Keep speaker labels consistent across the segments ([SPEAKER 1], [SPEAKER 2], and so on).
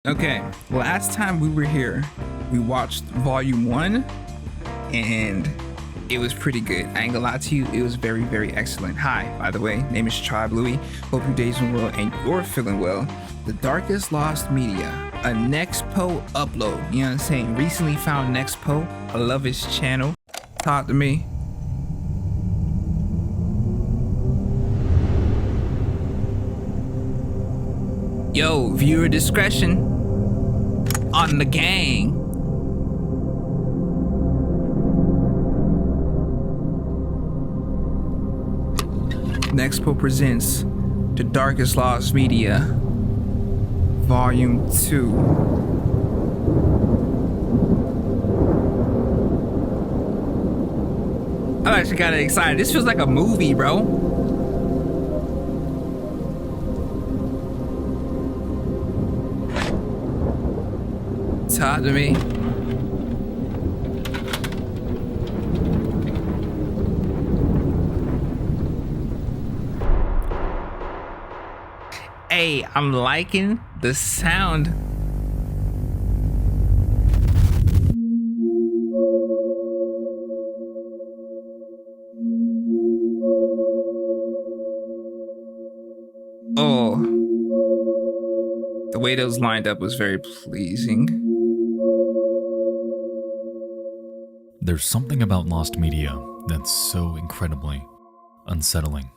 [SPEAKER 1] Okay, last time we were here, we watched volume 1 and it was pretty good. I ain't gonna lie to you, it was very, very excellent. Hi, by the way, name is Tribe Loui. Hope your day's been well and you're feeling well. The Darkest Lost Media, a Nexpo upload. You know what I'm saying? Recently found Nexpo. I love his channel. Talk to me. Yo, viewer discretion on the gang. Nexpo presents The Darkest Lost Media, Volume 2. I'm actually kind of excited. This feels like a movie, bro. Talk to me. Hey, I'm liking the sound. Oh, the way those lined up was very pleasing.
[SPEAKER 2] There's something about lost media that's so incredibly unsettling.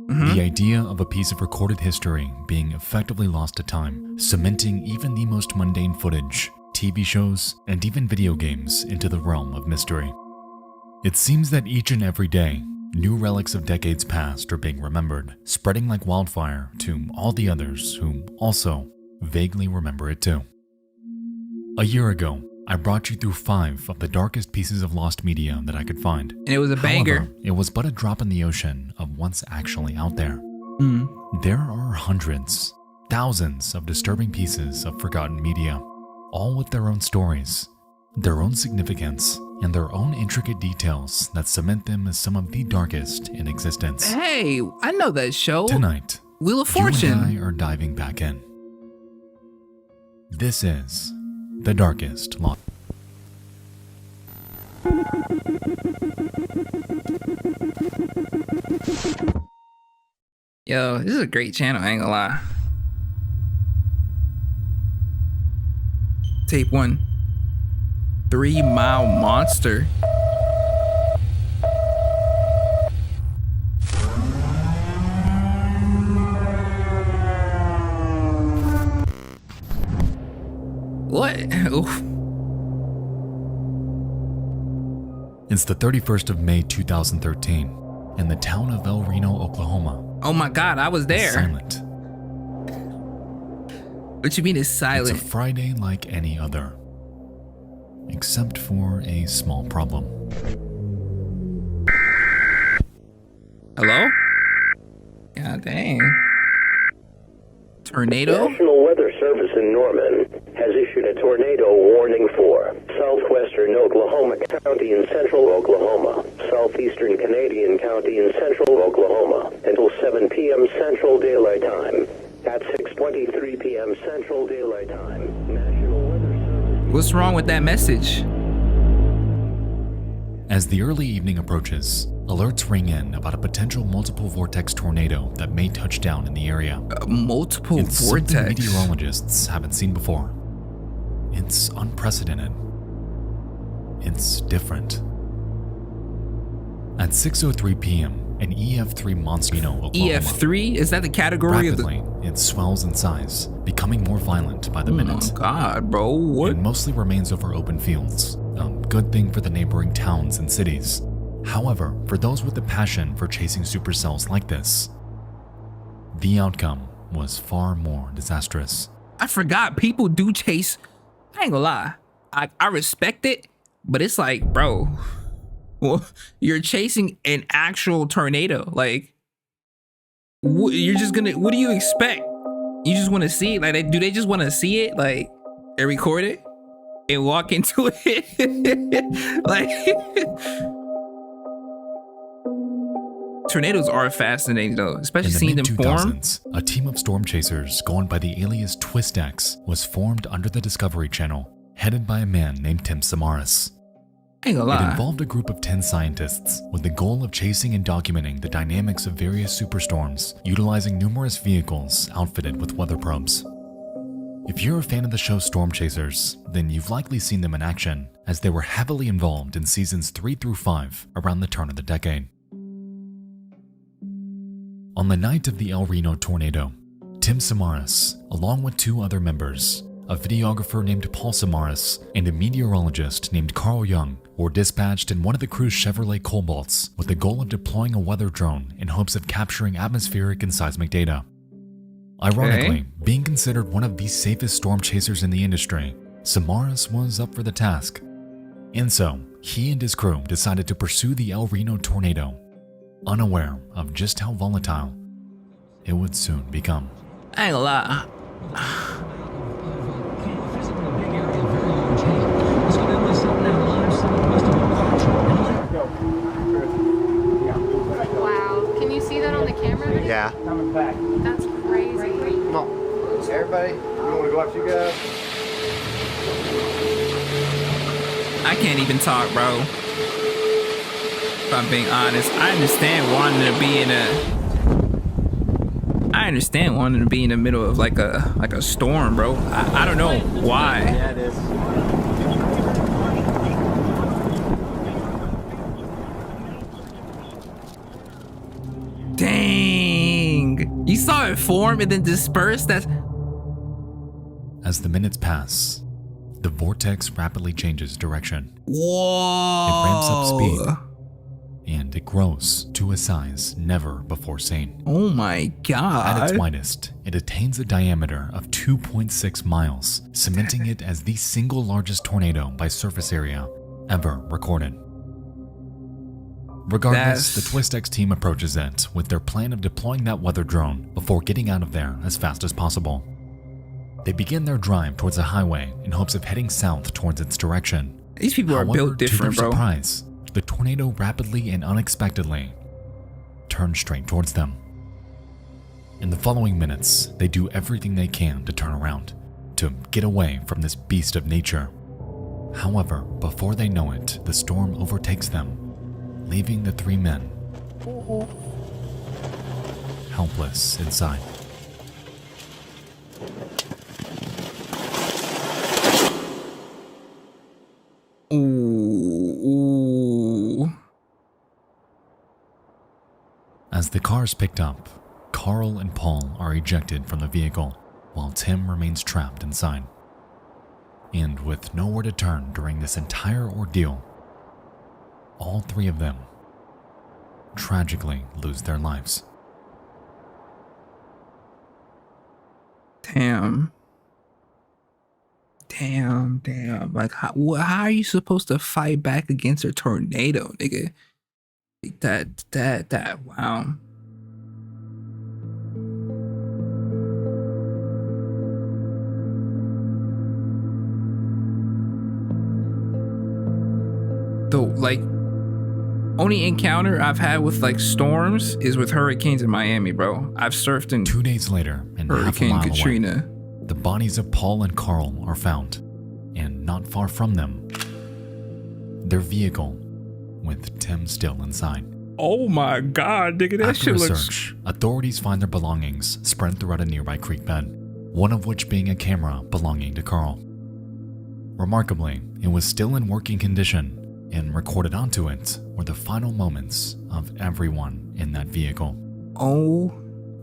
[SPEAKER 2] The idea of a piece of recorded history being effectively lost to time, cementing even the most mundane footage, TV shows, and even video games into the realm of mystery. It seems that each and every day, new relics of decades past are being remembered, spreading like wildfire to all the others who also vaguely remember it too. A year ago, I brought you through 5 of the darkest pieces of lost media that I could find.
[SPEAKER 1] And it was a banger.
[SPEAKER 2] However, it was but a drop in the ocean of what's actually out there. There are hundreds, thousands of disturbing pieces of forgotten media, all with their own stories, their own significance, and their own intricate details that cement them as some of the darkest in existence.
[SPEAKER 1] Hey, I know that show.
[SPEAKER 2] Tonight,
[SPEAKER 1] Wheel of Fortune.
[SPEAKER 2] you and I are diving back in. This is The Darkest Lost.
[SPEAKER 1] Yo, this is a great channel, I ain't gonna lie. Tape 1. 3 Mile Monster. What? Oof.
[SPEAKER 2] It's the 31st of May 2013, and the town of Reno, Oklahoma.
[SPEAKER 1] Oh my God, I was there.
[SPEAKER 2] Is silent.
[SPEAKER 1] What you mean it's silent?
[SPEAKER 2] It's a Friday like any other, except for a small problem.
[SPEAKER 1] Hello? God dang. Tornado?
[SPEAKER 3] National Weather Service in Norman has issued a tornado warning for southwestern Oklahoma County in central Oklahoma, southeastern Canadian County in central Oklahoma, until 7 p.m. Central Daylight Time. At 6:23 p.m. Central Daylight Time, National Weather Service...
[SPEAKER 1] What's wrong with that message?
[SPEAKER 2] As the early evening approaches, alerts ring in about a potential multiple vortex tornado that may touch down in the area.
[SPEAKER 1] Multiple
[SPEAKER 2] It's
[SPEAKER 1] vortex?
[SPEAKER 2] something meteorologists haven't seen before. It's unprecedented. It's different. At 6:03 p.m., an EF3 monster in Oklahoma.
[SPEAKER 1] EF3? Is that the category
[SPEAKER 2] Rapidly, it swells in size, becoming more violent by the minute.
[SPEAKER 1] Oh God, bro, what?
[SPEAKER 2] It mostly remains over open fields, a good thing for the neighboring towns and cities. However, for those with the passion for chasing supercells like this, the outcome was far more disastrous.
[SPEAKER 1] I forgot people do chase. I ain't gonna lie. I respect it, but it's like, bro, well, you're chasing an actual tornado. Like, you're just gonna, what do you expect? You just want to see it? Like, do they just want to see it? Like, and record it and walk into it? Like, tornadoes are fascinating though, especially
[SPEAKER 2] In the
[SPEAKER 1] seeing them form.
[SPEAKER 2] mid-2000s, a team of storm chasers going by the alias Twist X was formed under the Discovery Channel, headed by a man named Tim Samaras.
[SPEAKER 1] I ain't gonna
[SPEAKER 2] It
[SPEAKER 1] lie.
[SPEAKER 2] involved a group of 10 scientists with the goal of chasing and documenting the dynamics of various superstorms, utilizing numerous vehicles outfitted with weather probes. If you're a fan of the show Storm Chasers, then you've likely seen them in action, as they were heavily involved in seasons 3 through 5 around the turn of the decade. On the night of the El Reno tornado, Tim Samaras, along with 2 other members, a videographer named Paul Samaras and a meteorologist named Carl Young, were dispatched in one of the crew's Chevrolet Cobalts with the goal of deploying a weather drone in hopes of capturing atmospheric and seismic data. Ironically, being considered one of the safest storm chasers in the industry, Samaras was up for the task. And so, he and his crew decided to pursue the El Reno tornado, unaware of just how volatile it would soon become.
[SPEAKER 1] I ain't gonna lie.
[SPEAKER 4] Wow. Can you see that on the camera?
[SPEAKER 5] Yeah.
[SPEAKER 4] That's crazy.
[SPEAKER 5] Come on. Everybody, you want to go after you guys?
[SPEAKER 1] I can't even talk, bro. If I'm being honest, I understand wanting to be in the middle of like a storm, bro. I don't know why.
[SPEAKER 5] Yeah, it is.
[SPEAKER 1] Dang. You saw it form and then disperse? That's...
[SPEAKER 2] As the minutes pass, the vortex rapidly changes direction.
[SPEAKER 1] Whoa.
[SPEAKER 2] It ramps up speed, and it grows to a size never before seen.
[SPEAKER 1] Oh my God.
[SPEAKER 2] At its widest, it attains a diameter of 2.6 miles, cementing it as the single largest tornado by surface area ever recorded. Regardless, the Twist X team approaches it with their plan of deploying that weather drone before getting out of there as fast as possible. They begin their drive towards a highway in hopes of heading south towards its direction.
[SPEAKER 1] These people are built different,
[SPEAKER 2] to their
[SPEAKER 1] bro.
[SPEAKER 2] surprise, the tornado rapidly and unexpectedly turns straight towards them. In the following minutes, they do everything they can to turn around, to get away from this beast of nature. However, before they know it, the storm overtakes them, leaving the 3 men helpless inside.
[SPEAKER 1] Ooh.
[SPEAKER 2] As the car is picked up, Carl and Paul are ejected from the vehicle, while Tim remains trapped inside. And with nowhere to turn during this entire ordeal, all 3 of them tragically lose their lives.
[SPEAKER 1] Damn. Like, how are you supposed to fight back against a tornado, nigga? Like that, wow. The, like, only encounter I've had with, like, storms is with hurricanes in Miami, bro. I've surfed in
[SPEAKER 2] 2 days later, and half a
[SPEAKER 1] Hurricane
[SPEAKER 2] mile
[SPEAKER 1] Katrina.
[SPEAKER 2] away, the bodies of Paul and Carl are found, and not far from them, their vehicle with Tim still inside.
[SPEAKER 1] Oh my God, nigga, that
[SPEAKER 2] After
[SPEAKER 1] shit
[SPEAKER 2] a
[SPEAKER 1] looks...
[SPEAKER 2] search, authorities find their belongings spread throughout a nearby creek bed, one of which being a camera belonging to Carl. Remarkably, it was still in working condition, and recorded onto it were the final moments of everyone in that vehicle.
[SPEAKER 1] Oh.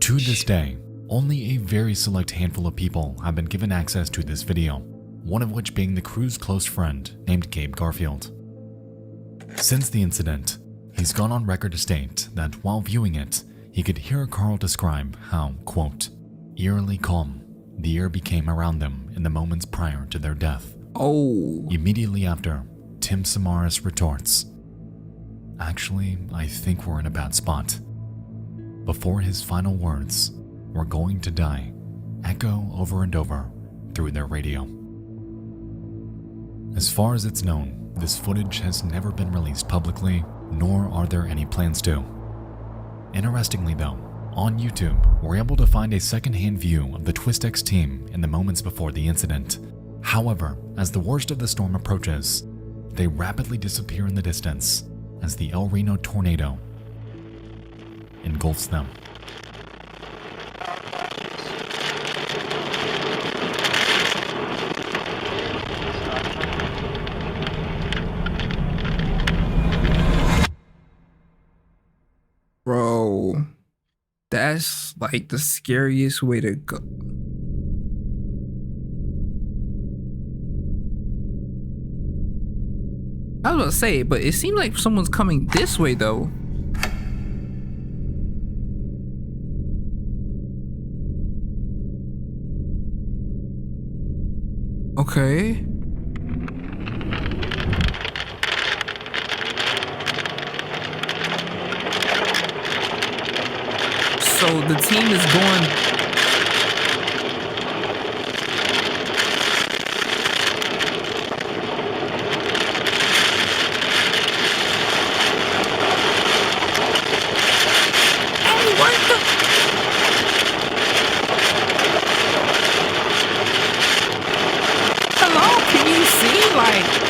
[SPEAKER 2] To this day, only a very select handful of people have been given access to this video, one of which being the crew's close friend named Gabe Garfield. Since the incident, he's gone on record to state that while viewing it, he could hear Carl describe how, quote, eerily calm the air became around them in the moments prior to their death.
[SPEAKER 1] Oh.
[SPEAKER 2] Immediately after, Tim Samaras retorts, actually, I think we're in a bad spot. Before his final words, we're going to die, echo over and over through their radio. As far as it's known, this footage has never been released publicly, nor are there any plans to. Interestingly though, on YouTube, we're able to find a second-hand view of the TwistX team in the moments before the incident. However, as the worst of the storm approaches, they rapidly disappear in the distance as the El Reno tornado engulfs them.
[SPEAKER 1] Bro, that's like the scariest way to go. I was about to say, but it seemed like someone's coming this way though. Okay. So the team is going. Hey, what the? Hello, can you see like?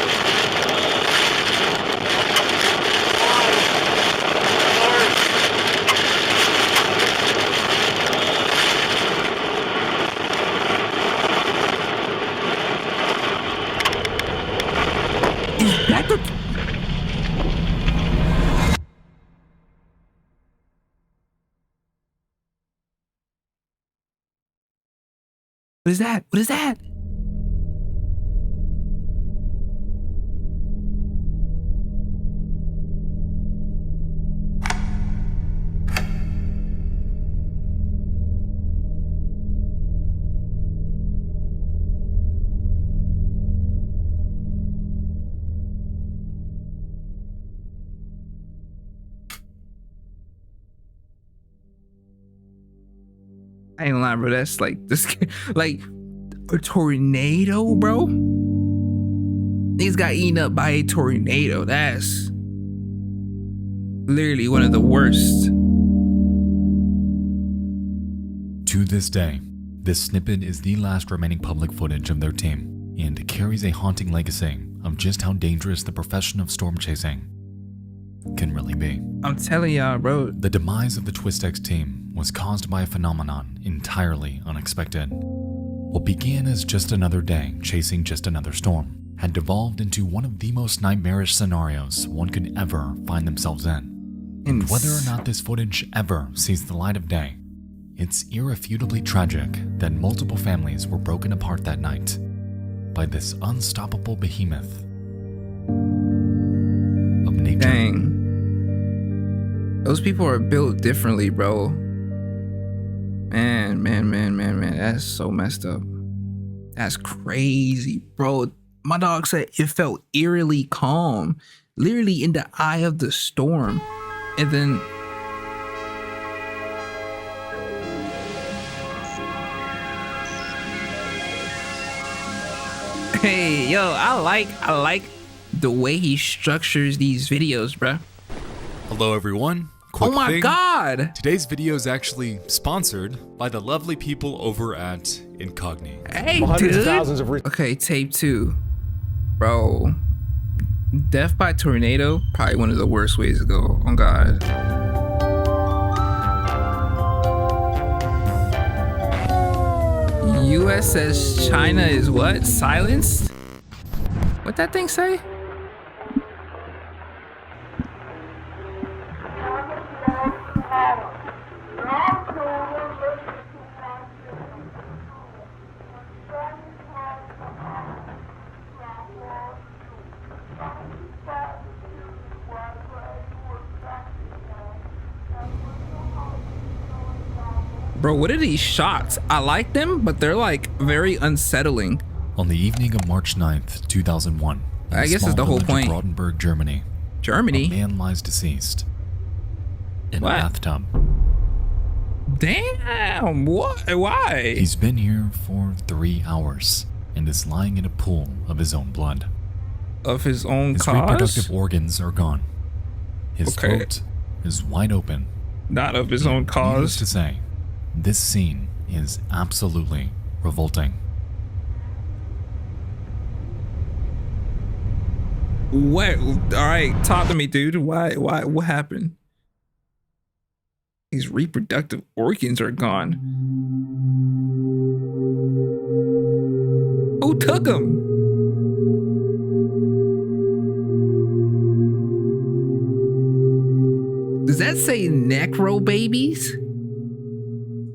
[SPEAKER 1] What is that? What is that? I ain't lying, bro. That's like this, like a tornado, bro. These got eaten up by a tornado. That's literally one of the worst.
[SPEAKER 2] To this day, this snippet is the last remaining public footage of their team and carries a haunting legacy of just how dangerous the profession of storm chasing can really be.
[SPEAKER 1] I'm telling y'all, bro.
[SPEAKER 2] The demise of the TwistX team was caused by a phenomenon entirely unexpected. What began as just another day chasing just another storm had devolved into one of the most nightmarish scenarios one could ever find themselves in. And whether or not this footage ever sees the light of day, it's irrefutably tragic that multiple families were broken apart that night by this unstoppable behemoth of nature.
[SPEAKER 1] Dang. Those people are built differently, bro. Man. That's so messed up. That's crazy, bro. My dog said it felt eerily calm, literally in the eye of the storm. And then hey, yo, I like the way he structures these videos, bro.
[SPEAKER 6] Hello everyone.
[SPEAKER 1] Oh my god!
[SPEAKER 6] Today's video is actually sponsored by the lovely people over at Incogni.
[SPEAKER 1] Hey,
[SPEAKER 5] Hundreds of
[SPEAKER 1] dude.
[SPEAKER 5] thousands of
[SPEAKER 1] Okay, tape 2. Bro. Death by tornado, probably one of the worst ways to go. Oh god. US says China is what? Silenced? What that thing say? Bro, what are these shots? I like them, but they're like very unsettling.
[SPEAKER 2] On the evening of March 9th, 2001, in
[SPEAKER 1] I
[SPEAKER 2] the
[SPEAKER 1] guess
[SPEAKER 2] small
[SPEAKER 1] it's the whole
[SPEAKER 2] village of
[SPEAKER 1] point.
[SPEAKER 2] Brandenburg, Germany. A
[SPEAKER 1] Germany?
[SPEAKER 2] man lies deceased in
[SPEAKER 1] What?
[SPEAKER 2] a bathtub.
[SPEAKER 1] Damn, what? Why?
[SPEAKER 2] He's been here for 3 hours and is lying in a pool of his own blood.
[SPEAKER 1] Of his own
[SPEAKER 2] His
[SPEAKER 1] cause?
[SPEAKER 2] reproductive organs are gone. His
[SPEAKER 1] Okay.
[SPEAKER 2] throat is wide open.
[SPEAKER 1] Not of his own
[SPEAKER 2] Needless
[SPEAKER 1] cause.
[SPEAKER 2] to say, this scene is absolutely revolting.
[SPEAKER 1] What? All right, talk to me, dude. Why? What happened? His reproductive organs are gone. Who took them? Does that say necro babies?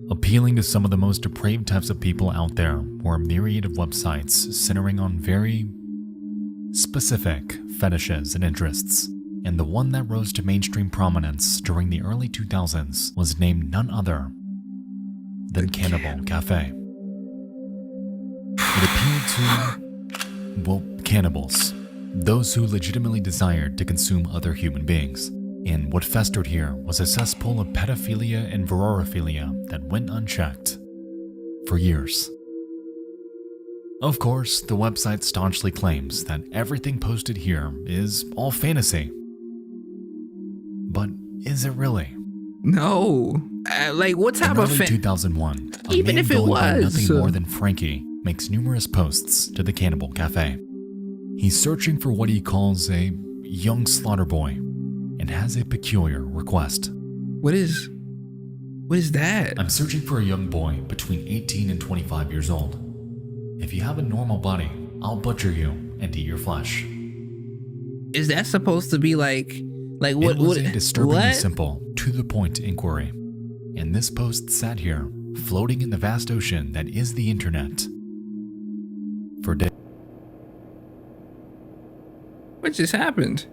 [SPEAKER 2] Appealing to some of the most depraved types of people out there were a myriad of websites centering on very specific fetishes and interests. And the one that rose to mainstream prominence during the early 2000s was named none other than Cannibal Cafe. It appealed to, well, cannibals, those who legitimately desired to consume other human beings. And what festered here was a cesspool of pedophilia and vorophilia that went unchecked for years. Of course, the website staunchly claims that everything posted here is all fantasy. But is it really?
[SPEAKER 1] No. Like, what type
[SPEAKER 2] In
[SPEAKER 1] of
[SPEAKER 2] early 2001, a
[SPEAKER 1] Even
[SPEAKER 2] man
[SPEAKER 1] if it
[SPEAKER 2] going by
[SPEAKER 1] was,
[SPEAKER 2] nothing more than Frankie makes numerous posts to the Cannibal Cafe. He's searching for what he calls a young slaughter boy and has a peculiar request.
[SPEAKER 1] What is that?
[SPEAKER 2] I'm searching for a young boy between 18 and 25 years old. If you have a normal body, I'll butcher you and eat your flesh.
[SPEAKER 1] Is that supposed to be like what?
[SPEAKER 2] It was
[SPEAKER 1] what?
[SPEAKER 2] a disturbingly
[SPEAKER 1] What?
[SPEAKER 2] simple, to-the-point inquiry. And this post sat here, floating in the vast ocean that is the internet, for days.
[SPEAKER 1] What just happened?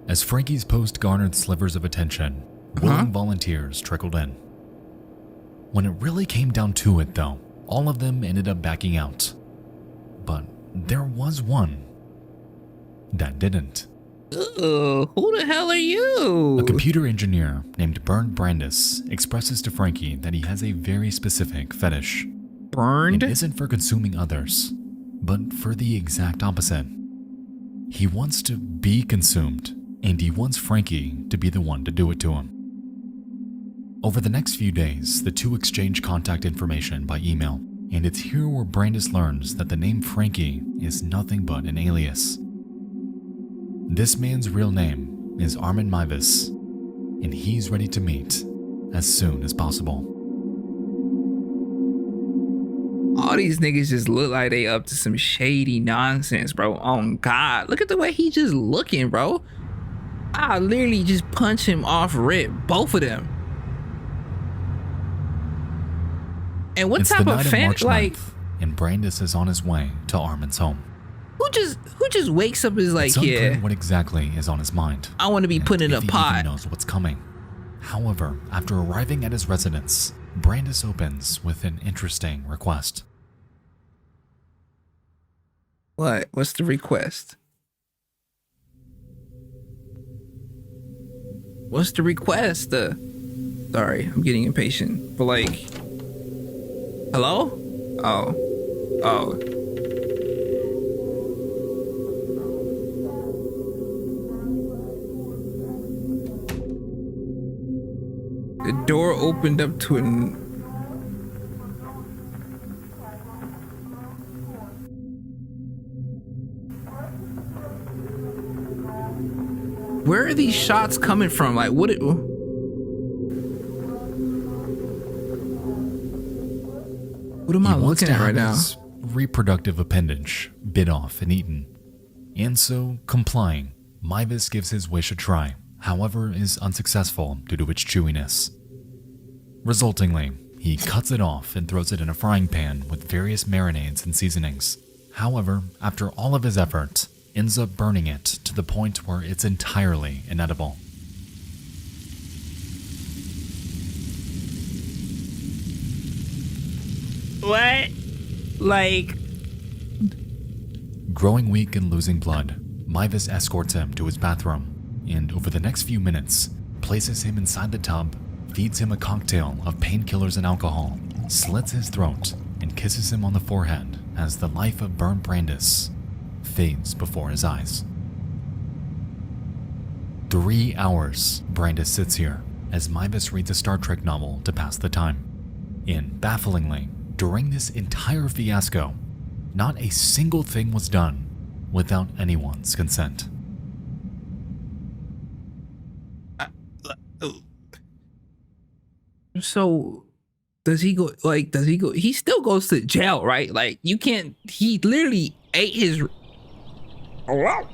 [SPEAKER 2] As Frankie's post garnered slivers of attention, willing volunteers trickled in. When it really came down to it, though, all of them ended up backing out. But there was one that didn't.
[SPEAKER 1] Who the hell are you?
[SPEAKER 2] A computer engineer named Bernd Brandis expresses to Frankie that he has a very specific fetish.
[SPEAKER 1] Burned?
[SPEAKER 2] It isn't for consuming others, but for the exact opposite. He wants to be consumed, and he wants Frankie to be the one to do it to him. Over the next few days, the two exchange contact information by email, and it's here where Brandis learns that the name Frankie is nothing but an alias. This man's real name is Armin Mivas, and he's ready to meet as soon as possible.
[SPEAKER 1] All these niggas just look like they up to some shady nonsense, bro. Oh God, look at the way he just looking, bro. I literally just punch him off rip, both of them. And what
[SPEAKER 2] It's
[SPEAKER 1] type
[SPEAKER 2] the
[SPEAKER 1] of
[SPEAKER 2] night
[SPEAKER 1] fan
[SPEAKER 2] March
[SPEAKER 1] like
[SPEAKER 2] 9th, and Brandis is on his way to Armin's home.
[SPEAKER 1] who just wakes up and is like,
[SPEAKER 2] It's unclear
[SPEAKER 1] yeah,
[SPEAKER 2] what exactly is on his mind.
[SPEAKER 1] I want to be
[SPEAKER 2] and
[SPEAKER 1] put in
[SPEAKER 2] if
[SPEAKER 1] a
[SPEAKER 2] he
[SPEAKER 1] pot.
[SPEAKER 2] even knows what's coming. However, after arriving at his residence, Brandis opens with an interesting request.
[SPEAKER 1] What? What's the request? What's the request? Sorry, I'm getting impatient. But like, hello? Oh. The door opened up to an... Where are these shots coming from? Like, what am I
[SPEAKER 2] He wants
[SPEAKER 1] looking
[SPEAKER 2] to
[SPEAKER 1] at right
[SPEAKER 2] have
[SPEAKER 1] now?
[SPEAKER 2] his reproductive appendage bit off and eaten. And so, complying, Mivas gives his wish a try, however is unsuccessful due to its chewiness. Resultingly, he cuts it off and throws it in a frying pan with various marinades and seasonings. However, after all of his effort, ends up burning it to the point where it's entirely inedible.
[SPEAKER 1] What? Like,
[SPEAKER 2] Growing weak and losing blood, Mivas escorts him to his bathroom, and over the next few minutes, places him inside the tub, feeds him a cocktail of painkillers and alcohol, slits his throat, and kisses him on the forehead as the life of Bernd Brandis fades before his eyes. 3 hours, Brandis sits here as Mybus reads a Star Trek novel to pass the time. And bafflingly, during this entire fiasco, not a single thing was done without anyone's consent.
[SPEAKER 1] So does he go, he still goes to jail, right? Like, you can't, he literally ate his, oh wow.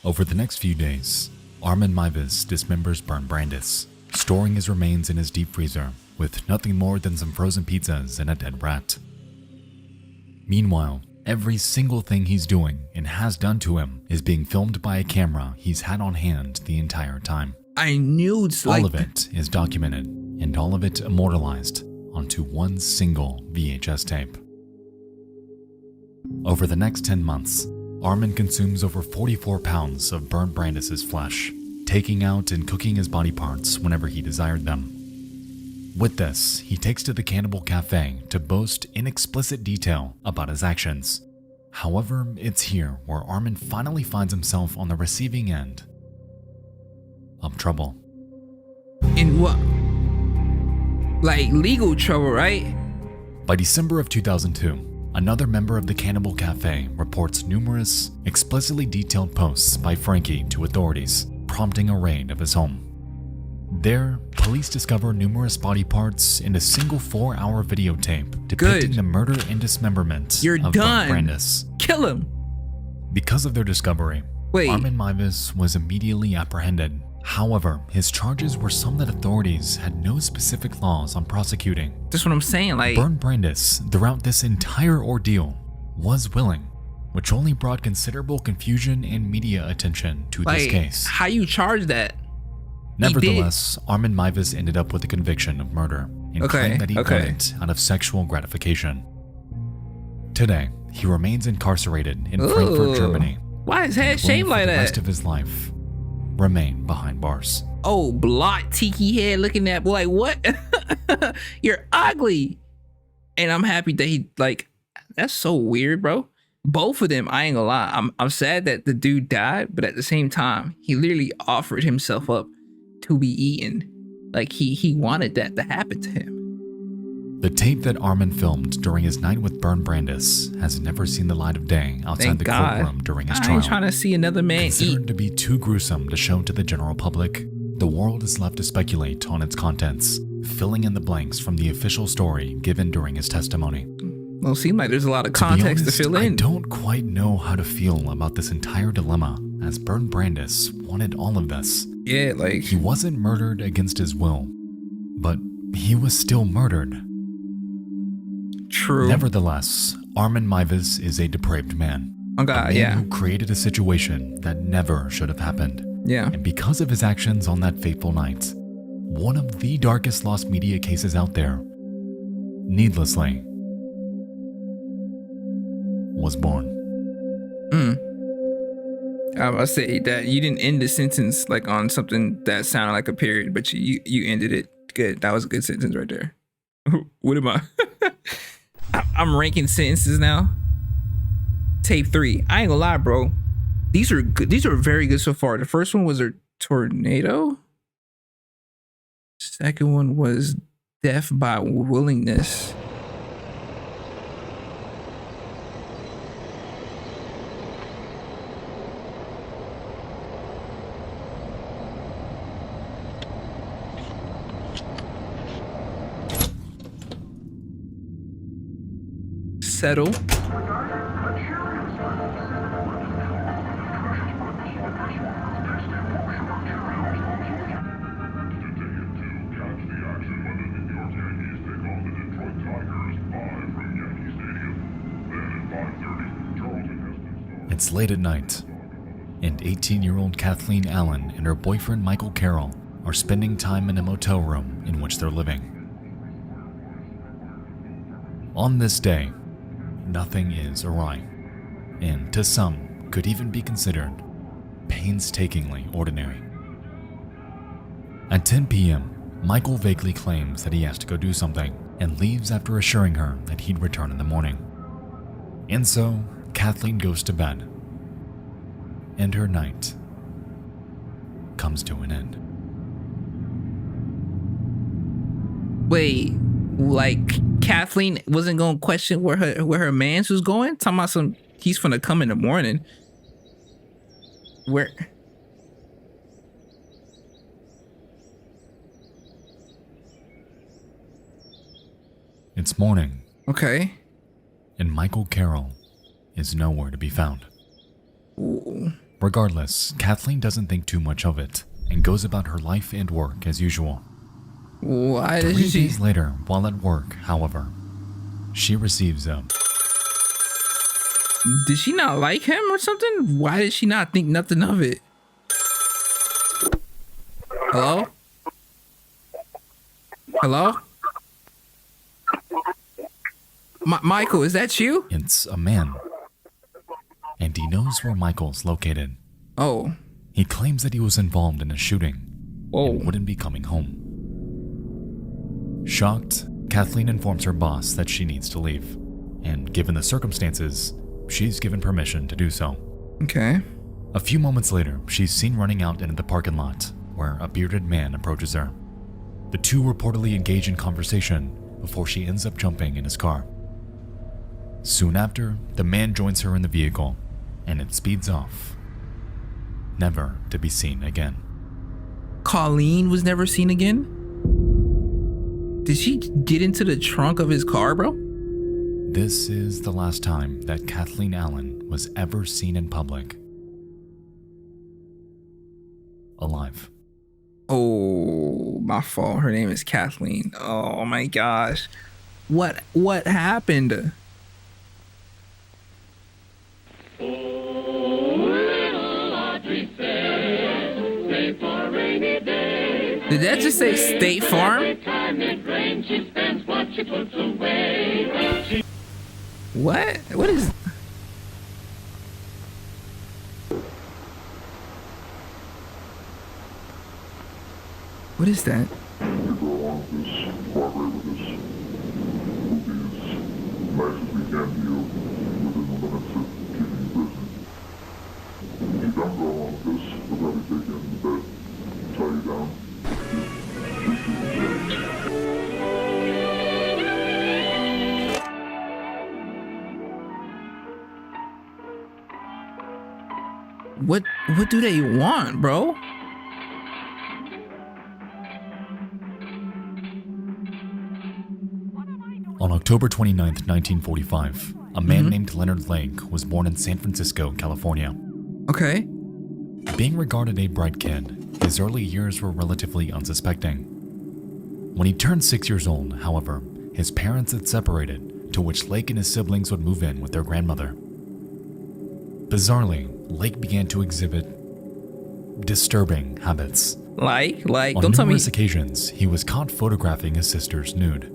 [SPEAKER 2] Over the next few days, Armin Mybus dismembers Bernd Brandis, storing his remains in his deep freezer with nothing more than some frozen pizzas and a dead rat. Meanwhile, every single thing he's doing and has done to him is being filmed by a camera he's had on hand the entire time.
[SPEAKER 1] I knew it's
[SPEAKER 2] all of it is documented and all of it immortalized onto one single VHS tape. Over the next 10 months, Armin consumes over 44 pounds of Bernd Brandis' flesh, taking out and cooking his body parts whenever he desired them. With this, he takes to the Cannibal Cafe to boast in explicit detail about his actions. However, it's here where Armin finally finds himself on the receiving end of trouble.
[SPEAKER 1] In what? Like legal trouble, right?
[SPEAKER 2] By December of 2002, another member of the Cannibal Cafe reports numerous, explicitly detailed posts by Frankie to authorities, prompting a raid of his home. There, police discover numerous body parts in a single 4-hour videotape depicting the murder and dismemberment of Bernd Brandis.
[SPEAKER 1] Kill him!
[SPEAKER 2] Because of their discovery, Armin Mybus was immediately apprehended. However, his charges were some that authorities had no specific laws on prosecuting.
[SPEAKER 1] That's what I'm saying, like...
[SPEAKER 2] Bernd Brandis, throughout this entire ordeal, was willing, which only brought considerable confusion and media attention to this case.
[SPEAKER 1] How you charge that?
[SPEAKER 2] Nevertheless, Armin Mybus ended up with a conviction of murder and claimed that he did it out of sexual gratification. Today, he remains incarcerated in Frankfurt, Germany.
[SPEAKER 1] Why is head shaped like that?
[SPEAKER 2] The rest of his life remain behind bars.
[SPEAKER 1] Oh, blot tiki head looking at, like, what? You're ugly. And I'm happy that he, like, that's so weird, bro. Both of them, I ain't gonna lie. I'm sad that the dude died, but at the same time, he literally offered himself up to be eaten. Like, he wanted that to happen to him.
[SPEAKER 2] The tape that Armin filmed during his night with Bernd Brandis has never seen the light of day outside the courtroom during his trial.
[SPEAKER 1] I ain't trying to see another man
[SPEAKER 2] Considered to be too gruesome to show to the general public, the world is left to speculate on its contents, filling in the blanks from the official story given during his testimony.
[SPEAKER 1] Well, it seems like there's a lot of context to fill in.
[SPEAKER 2] I don't quite know how to feel about this entire dilemma, as Bernd Brandis wanted all of this.
[SPEAKER 1] Yeah, like...
[SPEAKER 2] He wasn't murdered against his will, but he was still murdered.
[SPEAKER 1] True.
[SPEAKER 2] Nevertheless, Armin Mybus is a depraved man.
[SPEAKER 1] Oh God,
[SPEAKER 2] a man who created a situation that never should have happened.
[SPEAKER 1] Yeah.
[SPEAKER 2] And because of his actions on that fateful night, one of the darkest lost media cases out there, needlessly, was born.
[SPEAKER 1] I must say that you didn't end the sentence like on something that sounded like a period, but you ended it good. That was a good sentence right there. What am I? I'm ranking sentences now. Tape 3. I ain't gonna lie, bro. These are good. These are very good so far. The first one was a tornado. Second one was death by willingness. Settle.
[SPEAKER 2] It's late at night, and 18-year-old Kathleen Allen and her boyfriend Michael Carroll are spending time in a motel room in which they're living. On this day, nothing is awry, and to some could even be considered painstakingly ordinary. At 10 p.m., Michael vaguely claims that he has to go do something and leaves after assuring her that he'd return in the morning. And so, Kathleen goes to bed, and her night comes to an end.
[SPEAKER 1] Wait, like Kathleen wasn't gonna question where her mans was going? Talking about he's gonna come in the morning. Where?
[SPEAKER 2] It's morning,
[SPEAKER 1] Okay.
[SPEAKER 2] and Michael Carroll is nowhere to be found.
[SPEAKER 1] Ooh.
[SPEAKER 2] Regardless, Kathleen doesn't think too much of it and goes about her life and work as usual.
[SPEAKER 1] Why did
[SPEAKER 2] 3
[SPEAKER 1] she?
[SPEAKER 2] days later, while at work, however, she receives a
[SPEAKER 1] Did she not like him or something? Why did she not think nothing of it? Hello? Hello? Michael, is that you?
[SPEAKER 2] It's a man, and he knows where Michael's located.
[SPEAKER 1] Oh.
[SPEAKER 2] He claims that he was involved in a shooting
[SPEAKER 1] Whoa.
[SPEAKER 2] and wouldn't be coming home. Shocked, Kathleen informs her boss that she needs to leave, and given the circumstances, she's given permission to do so.
[SPEAKER 1] Okay.
[SPEAKER 2] A few moments later, she's seen running out into the parking lot, where a bearded man approaches her. The two reportedly engage in conversation before she ends up jumping in his car. Soon after, the man joins her in the vehicle, and it speeds off, never to be seen again.
[SPEAKER 1] Colleen was never seen again? Did she get into the trunk of his car, bro?
[SPEAKER 2] This is the last time that Kathleen Allen was ever seen in public alive.
[SPEAKER 1] Oh, my fault. Her name is Kathleen. Oh my gosh. What happened? Did that just say State Farm? What? What is... What is that? What do they want, bro?
[SPEAKER 2] On October 29th, 1945, a man named Leonard Lake was born in San Francisco, California.
[SPEAKER 1] Okay.
[SPEAKER 2] Being regarded a bright kid, his early years were relatively unsuspecting. When he turned 6 years old, however, his parents had separated, to which Lake and his siblings would move in with their grandmother. Bizarrely, Lake began to exhibit disturbing habits.
[SPEAKER 1] Like,
[SPEAKER 2] On
[SPEAKER 1] don't tell me.
[SPEAKER 2] numerous occasions, he was caught photographing his sisters nude.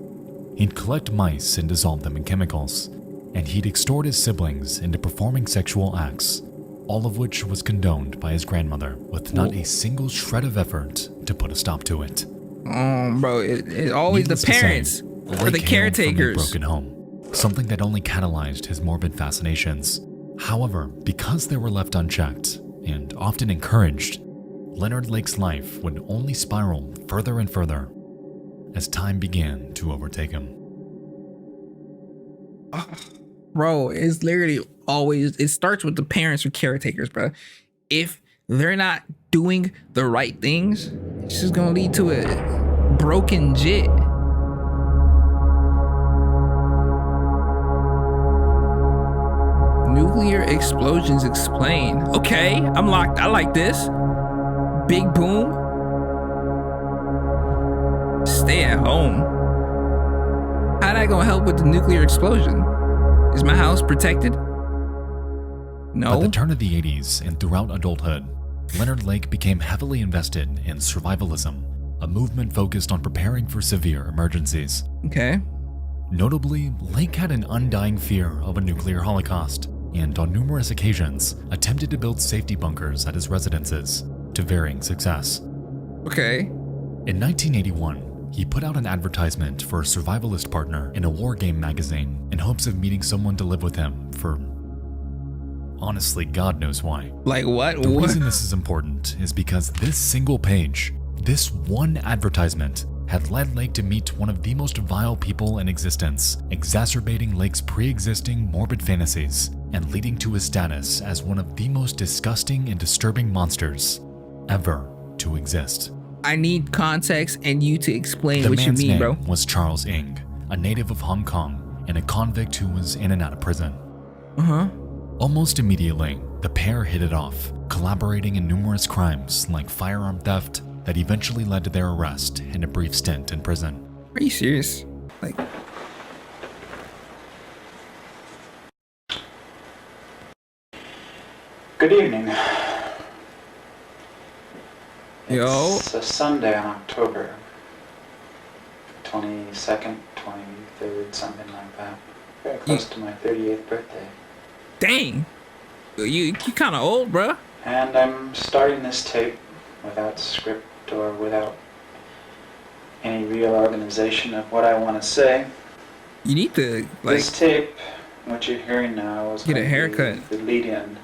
[SPEAKER 2] He'd collect mice and dissolve them in chemicals, and he'd extort his siblings into performing sexual acts, all of which was condoned by his grandmother with not a single shred of effort to put a stop to it.
[SPEAKER 1] Bro, it always
[SPEAKER 2] Needless
[SPEAKER 1] the
[SPEAKER 2] to say,
[SPEAKER 1] parents or the
[SPEAKER 2] Lake hailed from a
[SPEAKER 1] caretakers.
[SPEAKER 2] broken home, something that only catalyzed his morbid fascinations. However, because they were left unchecked and often encouraged, Leonard Lake's life would only spiral further and further as time began to overtake him.
[SPEAKER 1] Bro, it's literally always, it starts with the parents or caretakers, bro. If they're not doing the right things, it's just gonna lead to a broken jit. Nuclear explosions explain. Okay, I'm locked. I like this. Big boom. Stay at home. How that gonna help with the nuclear explosion? Is my house protected? No.
[SPEAKER 2] By the turn of the 80s and throughout adulthood, Leonard Lake became heavily invested in survivalism, a movement focused on preparing for severe emergencies.
[SPEAKER 1] Okay.
[SPEAKER 2] Notably, Lake had an undying fear of a nuclear holocaust, and on numerous occasions attempted to build safety bunkers at his residences, to varying success.
[SPEAKER 1] Okay.
[SPEAKER 2] In 1981, he put out an advertisement for a survivalist partner in a war game magazine in hopes of meeting someone to live with him for... honestly, God knows why.
[SPEAKER 1] Like what?
[SPEAKER 2] The reason this is important is because this single page, this one advertisement, had led Lake to meet one of the most vile people in existence, exacerbating Lake's pre-existing morbid fantasies and leading to his status as one of the most disgusting and disturbing monsters ever to exist.
[SPEAKER 1] I need context and you to explain
[SPEAKER 2] The
[SPEAKER 1] what you
[SPEAKER 2] man's
[SPEAKER 1] mean,
[SPEAKER 2] name
[SPEAKER 1] bro.
[SPEAKER 2] was Charles Ng, a native of Hong Kong and a convict who was in and out of prison. Almost immediately, the pair hit it off, collaborating in numerous crimes like firearm theft that eventually led to their arrest and a brief stint in prison.
[SPEAKER 1] Are you serious? Like,
[SPEAKER 7] Good evening.
[SPEAKER 1] yo,
[SPEAKER 7] It's a Sunday on October 22nd, 23rd, something like that. Very close to my 38th birthday.
[SPEAKER 1] dang. You kind of old, bro.
[SPEAKER 7] And I'm starting this tape without script or without any real organization of what I want to say.
[SPEAKER 1] You need to, like,
[SPEAKER 7] This tape, what you're hearing now, is
[SPEAKER 1] get a
[SPEAKER 7] going to
[SPEAKER 1] haircut.
[SPEAKER 7] be the lead-in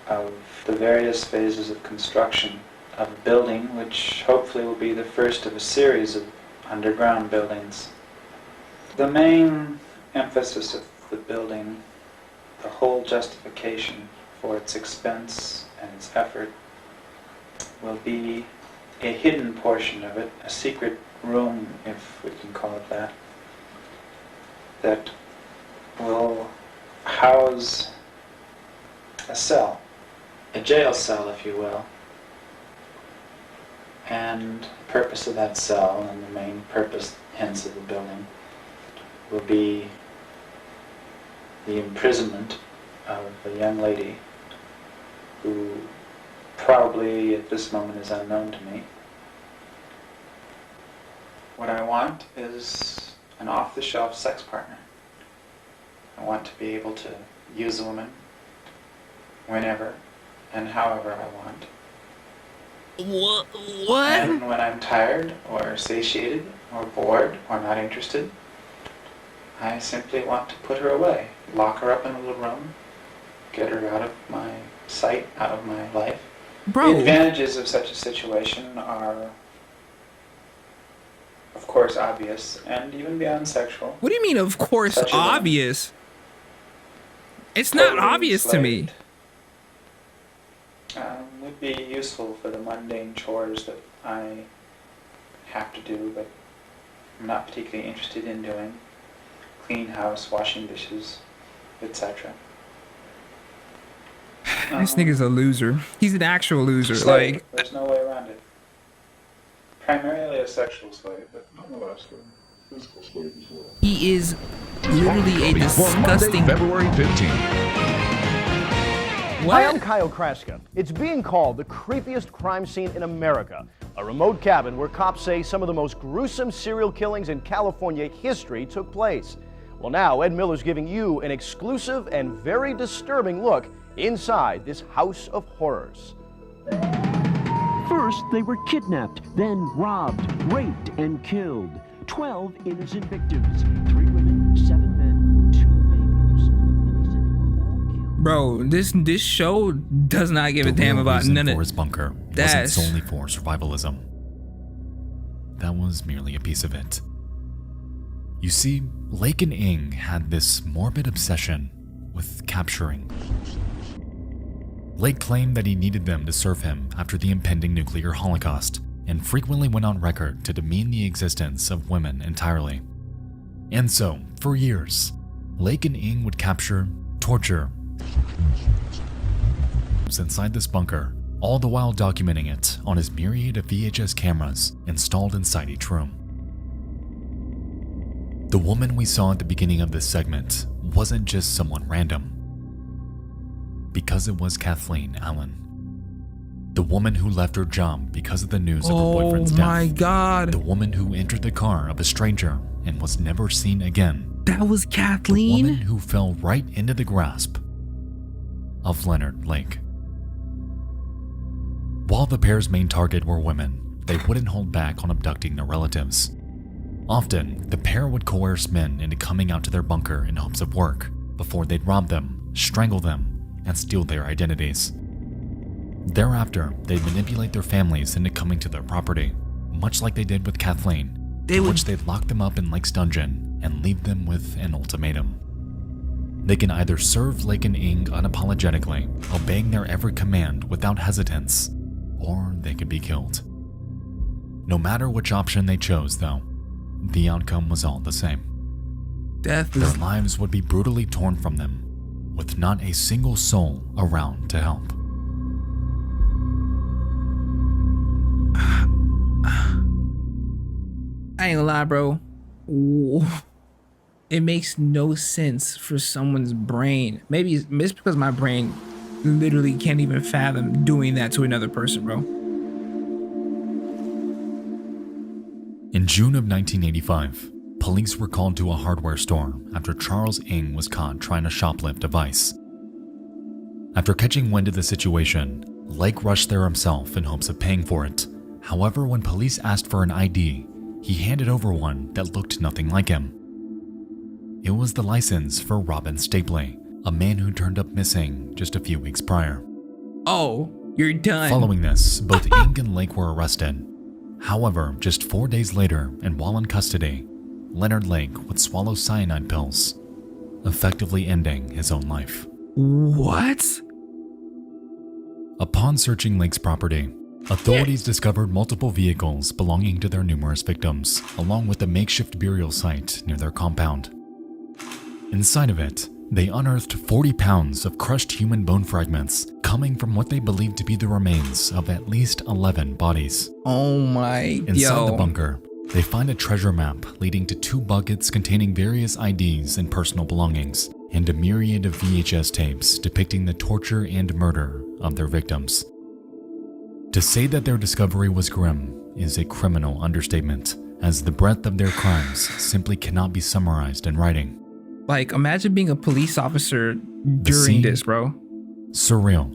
[SPEAKER 7] of the various phases of construction of a building, which hopefully will be the first of a series of underground buildings. The main emphasis of the building, the whole justification for its expense and its effort, will be a hidden portion of it, a secret room, if we can call it that, that will house a cell, a jail cell, if you will. And the purpose of that cell, and the main purpose, hence, of the building, will be the imprisonment of a young lady who probably at this moment is unknown to me. What I want is an off-the-shelf sex partner. I want to be able to use a woman whenever and however I want.
[SPEAKER 1] What?
[SPEAKER 7] And when I'm tired or satiated or bored or not interested, I simply want to put her away, lock her up in a little room, get her out of my sight, out of my life.
[SPEAKER 1] Bro.
[SPEAKER 7] The advantages of such a situation are, of course, obvious and even beyond sexual.
[SPEAKER 1] What do you mean, of course,
[SPEAKER 7] Such a woman.
[SPEAKER 1] obvious? It's not
[SPEAKER 7] Totally
[SPEAKER 1] obvious to me.
[SPEAKER 7] enslaved. Would be useful for the mundane chores that I have to do, but I'm not particularly interested in doing. Clean house, washing dishes, etc.
[SPEAKER 1] This nigga's a loser. He's an actual loser.
[SPEAKER 7] Slave.
[SPEAKER 1] Like,
[SPEAKER 7] There's no way around it. Primarily a sexual slave, but nonetheless a physical slave as well.
[SPEAKER 1] he is literally a disgusting.
[SPEAKER 8] February 15th.
[SPEAKER 5] Hi, I'm
[SPEAKER 1] What?
[SPEAKER 5] Kyle Kraska. It's being called the creepiest crime scene in America. A remote cabin where cops say some of the most gruesome serial killings in California history took place. Well, now Ed Miller's giving you an exclusive and very disturbing look inside this house of horrors.
[SPEAKER 9] First, they were kidnapped, then robbed, raped, and killed. 12 innocent victims. 3 women, 7 men, 2 babies. They said they were all killed.
[SPEAKER 1] Bro, this show does not give a
[SPEAKER 2] The
[SPEAKER 1] damn
[SPEAKER 2] real
[SPEAKER 1] about
[SPEAKER 2] reason
[SPEAKER 1] none
[SPEAKER 2] for
[SPEAKER 1] of
[SPEAKER 2] his bunker
[SPEAKER 1] That's-
[SPEAKER 2] wasn't solely for survivalism. That was merely a piece of it. You see, Lake and Ng had this morbid obsession with capturing. Lake claimed that he needed them to serve him after the impending nuclear holocaust, and frequently went on record to demean the existence of women entirely. And so, for years, Lake and Ng would capture, torture, inside this bunker, all the while documenting it on his myriad of VHS cameras installed inside each room. The woman we saw at the beginning of this segment wasn't just someone random, because it was Kathleen Allen. The woman who left her job because of the news of her
[SPEAKER 1] Oh
[SPEAKER 2] boyfriend's death.
[SPEAKER 1] my god.
[SPEAKER 2] The woman who entered the car of a stranger and was never seen again.
[SPEAKER 1] That was
[SPEAKER 2] The
[SPEAKER 1] Kathleen?
[SPEAKER 2] woman who fell right into the grasp of Leonard Lake. While the pair's main target were women, they wouldn't hold back on abducting their relatives. Often, the pair would coerce men into coming out to their bunker in hopes of work before they'd rob them, strangle them, and steal their identities. Thereafter, they'd manipulate their families into coming to their property, much like they did with Kathleen, which they'd lock them up in Lake's dungeon and leave them with an ultimatum. They can either serve Lake and Ing unapologetically, obeying their every command without hesitance, or they could be killed. No matter which option they chose, though, the outcome was all the same.
[SPEAKER 1] Death
[SPEAKER 2] Their
[SPEAKER 1] is...
[SPEAKER 2] lives would be brutally torn from them, with not a single soul around to help.
[SPEAKER 1] I ain't gonna lie, bro. It makes no sense for someone's brain. Maybe it's because my brain literally can't even fathom doing that to another person, bro.
[SPEAKER 2] In June of 1985, police were called to a hardware store after Charles Ing was caught trying to shoplift a device. After catching wind of the situation, Lake rushed there himself in hopes of paying for it. However, when police asked for an ID, he handed over one that looked nothing like him. It was the license for Robin Stapley, a man who turned up missing just a few weeks prior.
[SPEAKER 1] Oh, you're done.
[SPEAKER 2] Following this, both Ing and Lake were arrested. However, just 4 days later, and while in custody, Leonard Lake would swallow cyanide pills, effectively ending his own life.
[SPEAKER 1] What?
[SPEAKER 2] Upon searching Lake's property, authorities discovered multiple vehicles belonging to their numerous victims, along with a makeshift burial site near their compound. Inside of it, they unearthed 40 pounds of crushed human bone fragments coming from what they believed to be the remains of at least 11 bodies.
[SPEAKER 1] Oh my...
[SPEAKER 2] Inside the bunker, they find a treasure map leading to 2 buckets containing various IDs and personal belongings, and a myriad of VHS tapes depicting the torture and murder of their victims. To say that their discovery was grim is a criminal understatement, as the breadth of their crimes simply cannot be summarized in writing.
[SPEAKER 1] Like, imagine being a police officer
[SPEAKER 2] The
[SPEAKER 1] during
[SPEAKER 2] scene,
[SPEAKER 1] this, bro.
[SPEAKER 2] surreal,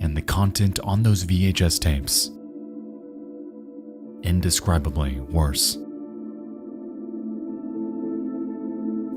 [SPEAKER 2] and the content on those VHS tapes, indescribably worse.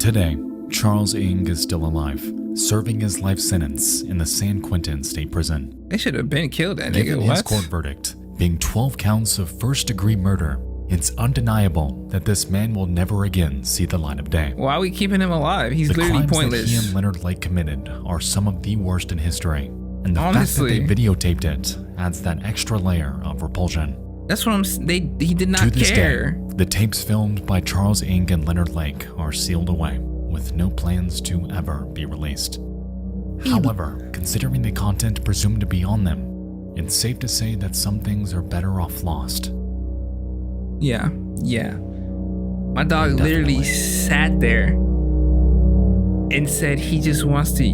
[SPEAKER 2] Today, Charles Ing is still alive, serving his life sentence in the San Quentin State Prison.
[SPEAKER 1] They should have been killed, that
[SPEAKER 2] Given
[SPEAKER 1] nigga.
[SPEAKER 2] his
[SPEAKER 1] What?
[SPEAKER 2] court verdict being 12 counts of first-degree murder, it's undeniable that this man will never again see the light of day.
[SPEAKER 1] Why are we keeping him alive? He's
[SPEAKER 2] The
[SPEAKER 1] literally
[SPEAKER 2] crimes
[SPEAKER 1] pointless.
[SPEAKER 2] that he and Leonard Lake committed are some of the worst in history, and the
[SPEAKER 1] Honestly.
[SPEAKER 2] fact that they videotaped it adds that extra layer of repulsion.
[SPEAKER 1] That's what I'm... He did
[SPEAKER 2] To
[SPEAKER 1] not
[SPEAKER 2] this
[SPEAKER 1] care.
[SPEAKER 2] day, the tapes filmed by Charles Ing and Leonard Lake are sealed away, with no plans to ever be released. However, considering the content presumed to be on them, it's safe to say that some things are better off lost.
[SPEAKER 1] Yeah. My dog literally sat there and said he just wants to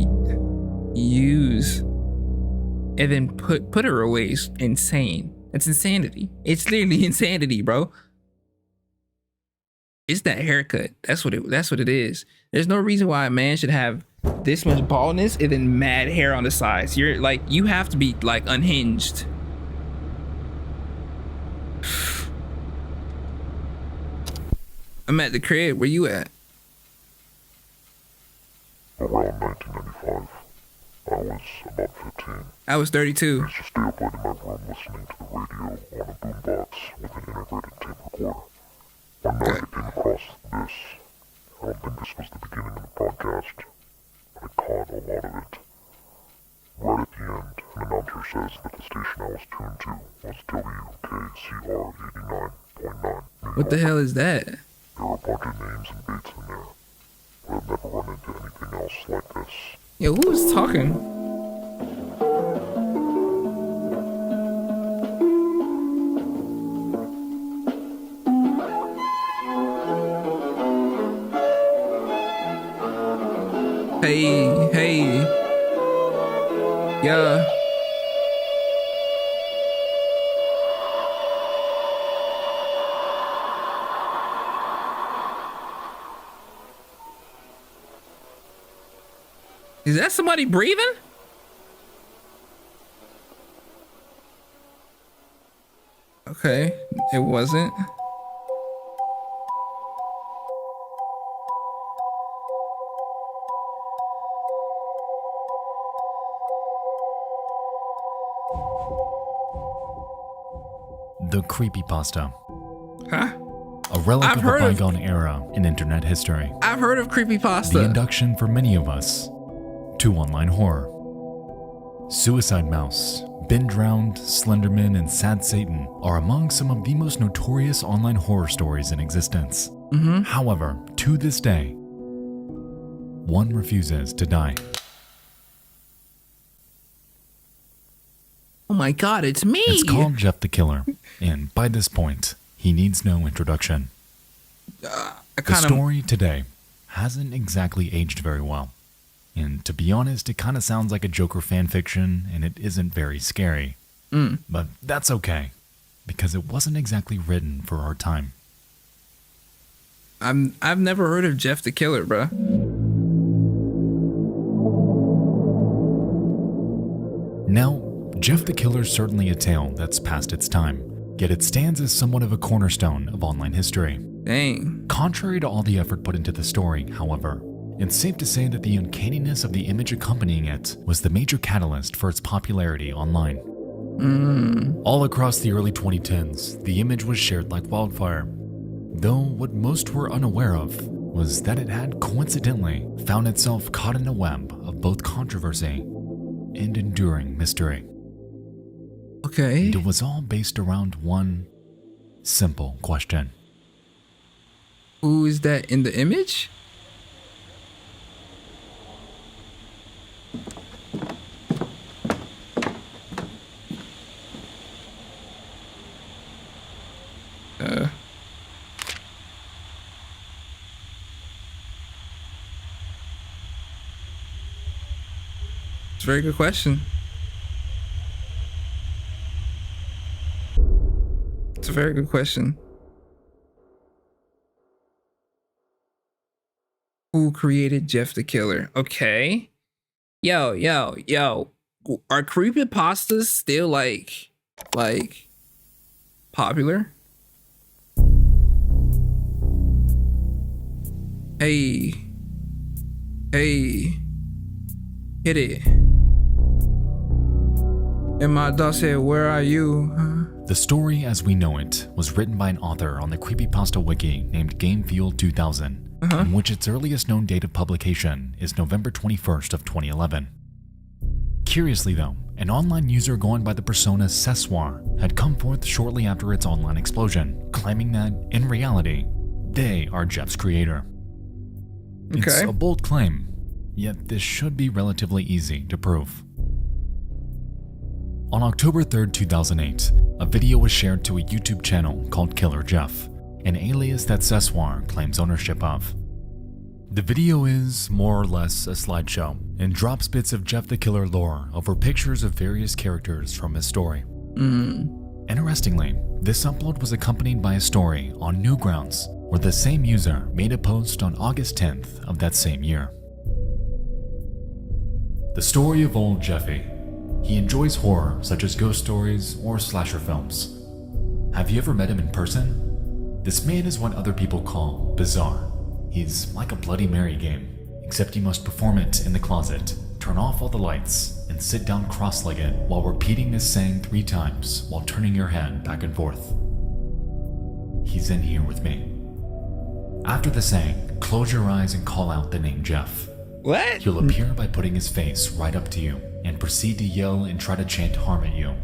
[SPEAKER 1] use and then put her away. Is insane. It's insanity. It's literally insanity, bro. It's that haircut. That's what it is. There's no reason why a man should have this much baldness and then mad hair on the sides. You're like, you have to be like unhinged. I'm at the crib. Where you at?
[SPEAKER 10] Around 1995, I was about 15.
[SPEAKER 1] I was 32.
[SPEAKER 10] I used to stay up late in my room listening to the radio on a boombox with an integrated tape recorder. One night I came across this. I don't think this was the beginning of the broadcast, but I caught a lot of it. Right at the end, an announcer says that the station I was tuned to was WKCR 89.9.
[SPEAKER 1] What the hell is that?
[SPEAKER 10] There were a bunch of names and dates in there, but I've never run into anything else like this.
[SPEAKER 1] Yo, who was talking? Hey. Yeah. Is that somebody breathing? Okay, it wasn't.
[SPEAKER 2] The creepypasta.
[SPEAKER 1] Huh?
[SPEAKER 2] A relic
[SPEAKER 1] I've
[SPEAKER 2] of a
[SPEAKER 1] heard of-
[SPEAKER 2] bygone era in internet history.
[SPEAKER 1] I've heard of creepypasta.
[SPEAKER 2] The induction for many of us to online horror. Suicide Mouse, Been Drowned, Slenderman, and Sad Satan are among some of the most notorious online horror stories in existence. However, to this day, one refuses to die.
[SPEAKER 1] Oh my god, it's me!
[SPEAKER 2] It's called Jeff the Killer, and by this point, he needs no introduction. The story today hasn't exactly aged very well. And to be honest, it kind of sounds like a Joker fanfiction, and it isn't very scary. But that's okay, because it wasn't exactly written for our time.
[SPEAKER 1] I've never heard of Jeff the Killer, bruh.
[SPEAKER 2] Now, Jeff the Killer's certainly a tale that's past its time, yet it stands as somewhat of a cornerstone of online history.
[SPEAKER 1] Dang.
[SPEAKER 2] Contrary to all the effort put into the story, however, it's safe to say that the uncanniness of the image accompanying it was the major catalyst for its popularity online. All across the early 2010s, the image was shared like wildfire, though what most were unaware of was that it had coincidentally found itself caught in a web of both controversy and enduring mystery.
[SPEAKER 1] Okay.
[SPEAKER 2] And it was all based around one simple question.
[SPEAKER 1] Who is that in the image? It's a very good question. It's a very good question. Who created Jeff the Killer? Okay. Yo. Are creepypastas still like popular? Hey. Hit it. And my dog said, "Where are you?" Huh?
[SPEAKER 2] The story as we know it was written by an author on the creepypasta wiki named GameFuel 2000, in which its earliest known date of publication is November 21st of 2011. Curiously though, an online user going by the persona Sessoir had come forth shortly after its online explosion, claiming that, in reality, they are Jeff's creator. It's
[SPEAKER 1] Okay.
[SPEAKER 2] a bold claim, yet this should be relatively easy to prove. On October 3rd, 2008, a video was shared to a YouTube channel called Killer Jeff, an alias that Sessoir claims ownership of. The video is more or less a slideshow and drops bits of Jeff the Killer lore over pictures of various characters from his story. Interestingly, this upload was accompanied by a story on Newgrounds, where the same user made a post on August 10th of that same year. The story of old Jeffy. He enjoys horror such as ghost stories or slasher films. Have you ever met him in person? This man is what other people call bizarre. He's like a Bloody Mary game, except you must perform it in the closet, turn off all the lights, and sit down cross-legged while repeating this saying 3 times while turning your head back and forth. He's in here with me. After the saying, close your eyes and call out the name Jeff.
[SPEAKER 1] What?
[SPEAKER 2] He'll appear by putting his face right up to you and proceed to yell and try to chant harm at you.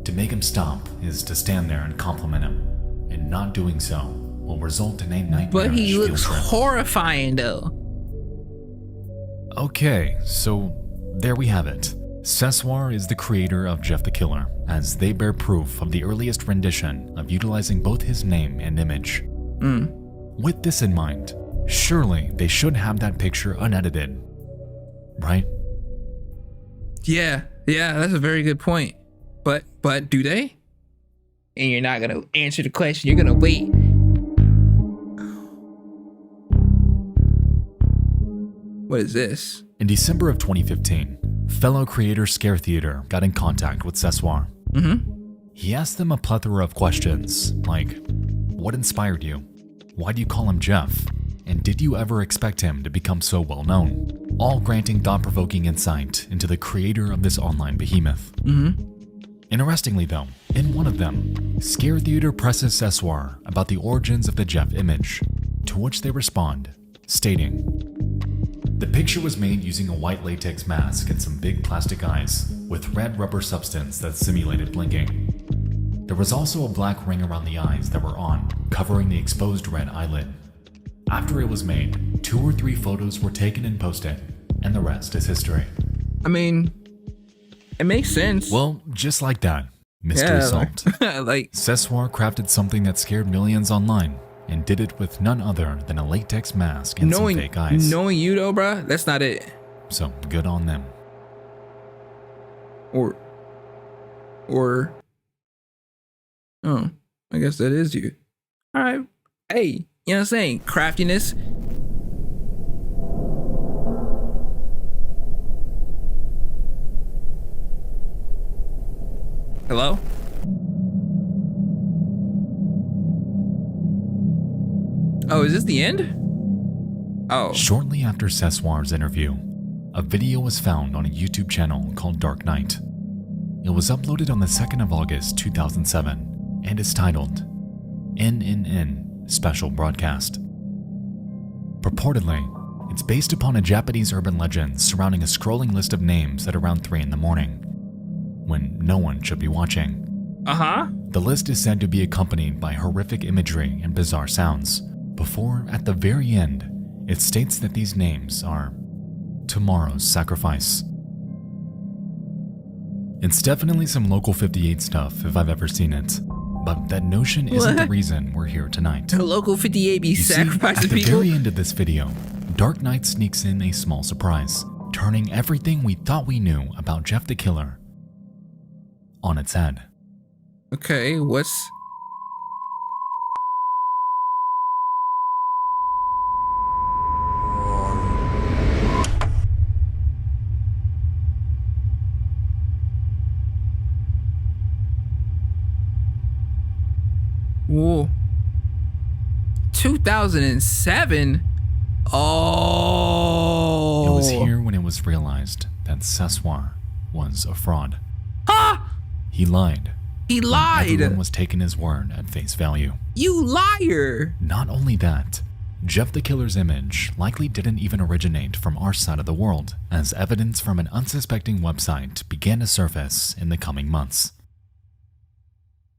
[SPEAKER 2] To make him stop is to stand there and compliment him, and not doing so will result in a nightmarish
[SPEAKER 1] But he
[SPEAKER 2] field
[SPEAKER 1] looks
[SPEAKER 2] trip.
[SPEAKER 1] horrifying though.
[SPEAKER 2] Okay, so there we have it. Sessoir is the creator of Jeff the Killer, as they bear proof of the earliest rendition of utilizing both his name and image. With this in mind, surely they should have that picture unedited, right?
[SPEAKER 1] Yeah, that's a very good point. But do they? And you're not gonna answer the question. You're gonna wait. What is this?
[SPEAKER 2] In December of 2015, fellow creator Scare Theater got in contact with Sessoir. He asked them a plethora of questions, like, what inspired you? Why do you call him Jeff? And did you ever expect him to become so well known? All granting thought-provoking insight into the creator of this online behemoth. Interestingly though, in one of them, Scare Theater presses Sessoir about the origins of the Jeff image, to which they respond, stating, the picture was made using a white latex mask and some big plastic eyes, with red rubber substance that simulated blinking. There was also a black ring around the eyes that were on, covering the exposed red eyelid. After it was made, 2 or 3 photos were taken and posted, and the rest is history.
[SPEAKER 1] I mean, it makes sense.
[SPEAKER 2] Well, just like that, mystery solved.
[SPEAKER 1] Like
[SPEAKER 2] Sessoir crafted something that scared millions online, and did it with none other than a latex mask and some fake eyes.
[SPEAKER 1] Knowing you though, bruh, that's not it.
[SPEAKER 2] So good on them.
[SPEAKER 1] Or, oh, I guess that is you. All right, hey, you know what I'm saying? Craftiness. Hello? Oh, is this the end? Oh.
[SPEAKER 2] Shortly after Sessoir's interview, a video was found on a YouTube channel called Dark Knight. It was uploaded on the 2nd of August 2007 and is titled NNN Special Broadcast. Purportedly, it's based upon a Japanese urban legend surrounding a scrolling list of names at around 3 in the morning, when no one should be watching. The list is said to be accompanied by horrific imagery and bizarre sounds, before, at the very end, it states that these names are tomorrow's sacrifice. It's definitely some Local 58 stuff if I've ever seen it, but that notion isn't the reason we're here tonight.
[SPEAKER 1] Local 58 be sacrificing
[SPEAKER 2] people? At the
[SPEAKER 1] people?
[SPEAKER 2] very end of this video, Dark Knight sneaks in a small surprise, turning everything we thought we knew about Jeff the Killer on its head.
[SPEAKER 1] Okay, what's... Whoa. 2007? Oh.
[SPEAKER 2] It was here when it was realized that Sessoir was a fraud.
[SPEAKER 1] Huh?
[SPEAKER 2] He lied.
[SPEAKER 1] He lied.
[SPEAKER 2] Everyone was taking his word at face value.
[SPEAKER 1] You liar.
[SPEAKER 2] Not only that, Jeff the Killer's image likely didn't even originate from our side of the world, as evidence from an unsuspecting website began to surface in the coming months.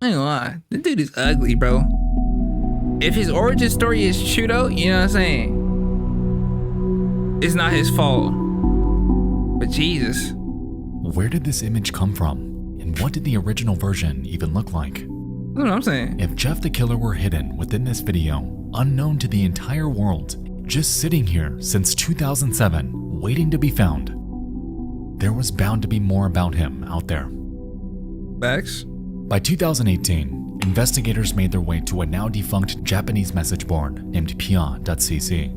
[SPEAKER 1] I ain't gonna lie, the dude is ugly, bro. If his origin story is true though, you know what I'm saying? It's not his fault. But Jesus.
[SPEAKER 2] Where did this image come from? And what did the original version even look like?
[SPEAKER 1] That's what I'm saying.
[SPEAKER 2] If Jeff the Killer were hidden within this video, unknown to the entire world, just sitting here since 2007, waiting to be found, there was bound to be more about him out there.
[SPEAKER 1] Facts.
[SPEAKER 2] By 2018, investigators made their way to a now defunct Japanese message board named pia.cc.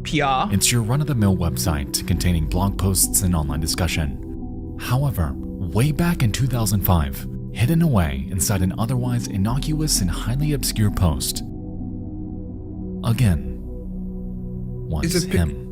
[SPEAKER 1] Pia?
[SPEAKER 2] It's your run-of-the-mill website containing blog posts and online discussion. However, way back in 2005, hidden away inside an otherwise innocuous and highly obscure post, again, was him.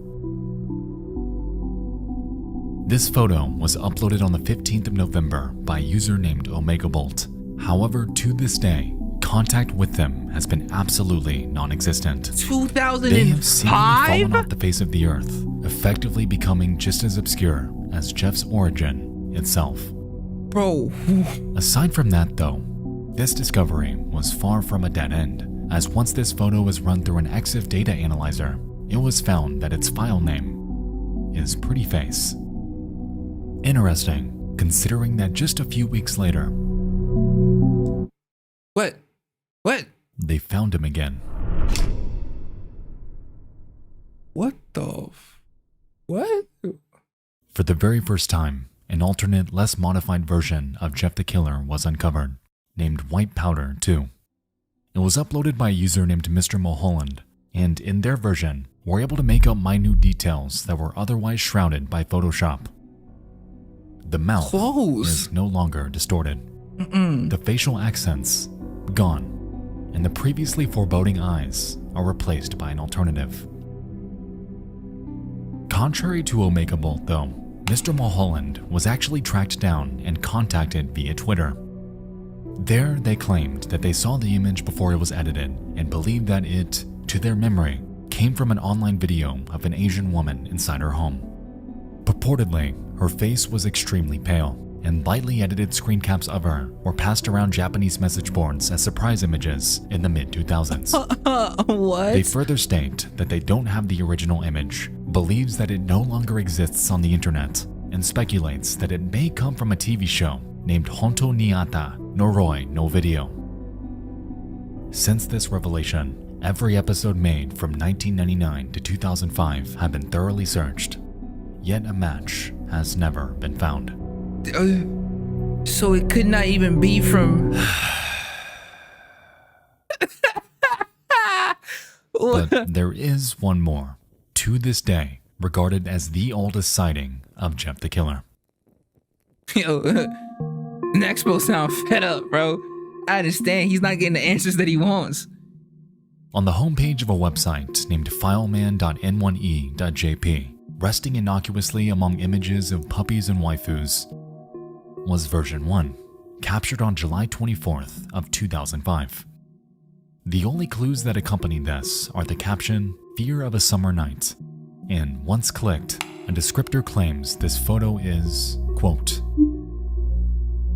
[SPEAKER 2] This photo was uploaded on the 15th of November by a user named Omega Bolt. However, to this day, contact with them has been absolutely non-existent.
[SPEAKER 1] 2005?
[SPEAKER 2] They have seemingly fallen off the face of the earth, effectively becoming just as obscure as Jeff's origin itself.
[SPEAKER 1] Bro.
[SPEAKER 2] Aside from that though, this discovery was far from a dead end, as once this photo was run through an EXIF data analyzer, it was found that its file name is Pretty Face. Interesting, considering that just a few weeks later,
[SPEAKER 1] What?
[SPEAKER 2] They found him again.
[SPEAKER 1] What the what?
[SPEAKER 2] For the very first time, an alternate, less modified version of Jeff the Killer was uncovered, named White Powder 2. It was uploaded by a user named Mr. Mulholland, and in their version, were able to make up minute details that were otherwise shrouded by Photoshop. The mouth is no longer distorted. The facial accents, gone, and the previously foreboding eyes are replaced by an alternative. Contrary to Omega Bolt, though, Mr. Mulholland was actually tracked down and contacted via Twitter. There, they claimed that they saw the image before it was edited and believed that it, to their memory, came from an online video of an Asian woman inside her home. Purportedly, her face was extremely pale, and lightly edited screen caps of her were passed around Japanese message boards as surprise images in the mid-2000s.
[SPEAKER 1] What?
[SPEAKER 2] They further state that they don't have the original image, believes that it no longer exists on the internet, and speculates that it may come from a TV show named Honto ni Ata Noroi no Video. Since this revelation, every episode made from 1999 to 2005 have been thoroughly searched, yet a match has never been found.
[SPEAKER 1] So it could not even be from...
[SPEAKER 2] But there is one more, to this day, regarded as the oldest sighting of Jeff the Killer.
[SPEAKER 1] Yo, Nexpo sound fed up, bro. I understand he's not getting the answers that he wants.
[SPEAKER 2] On the homepage of a website named fileman.n1e.jp, resting innocuously among images of puppies and waifus, was version 1, captured on July 24th of 2005. The only clues that accompany this are the caption, "Fear of a Summer Night," and once clicked, a descriptor claims this photo is, quote,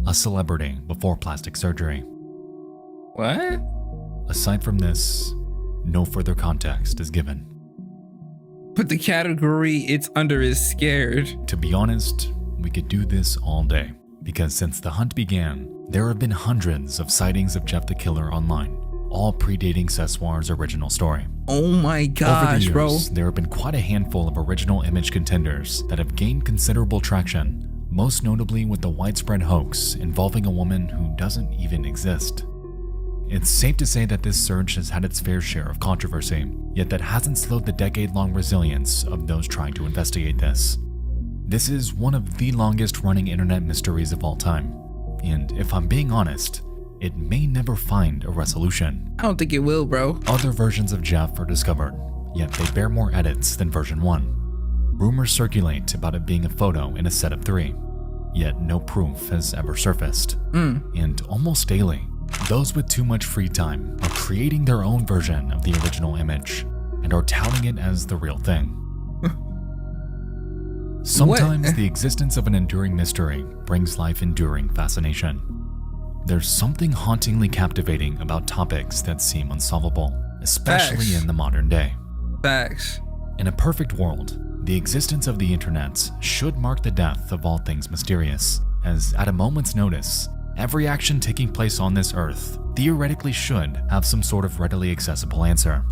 [SPEAKER 2] a celebrity before plastic surgery.
[SPEAKER 1] What?
[SPEAKER 2] Aside from this, no further context is given.
[SPEAKER 1] But the category it's under is scared.
[SPEAKER 2] To be honest, we could do this all day, because since the hunt began, there have been hundreds of sightings of Jeff the Killer online, all predating Sessoir's original story.
[SPEAKER 1] Oh my gosh,
[SPEAKER 2] Over the years,
[SPEAKER 1] bro.
[SPEAKER 2] there have been quite a handful of original image contenders that have gained considerable traction, most notably with the widespread hoax involving a woman who doesn't even exist. It's safe to say that this surge has had its fair share of controversy, yet that hasn't slowed the decade-long resilience of those trying to investigate this. This is one of the longest-running internet mysteries of all time, and if I'm being honest, it may never find a resolution.
[SPEAKER 1] I don't think it will, bro.
[SPEAKER 2] Other versions of Jeff are discovered, yet they bear more edits than version 1. Rumors circulate about it being a photo in a set of 3, yet no proof has ever surfaced. And almost daily, those with too much free time are creating their own version of the original image and are touting it as the real thing. Sometimes the existence of an enduring mystery brings life enduring fascination. There's something hauntingly captivating about topics that seem unsolvable, especially
[SPEAKER 1] Facts.
[SPEAKER 2] in the modern day.
[SPEAKER 1] Facts.
[SPEAKER 2] In a perfect world, the existence of the internet should mark the death of all things mysterious, as at a moment's notice, every action taking place on this earth theoretically should have some sort of readily accessible answer.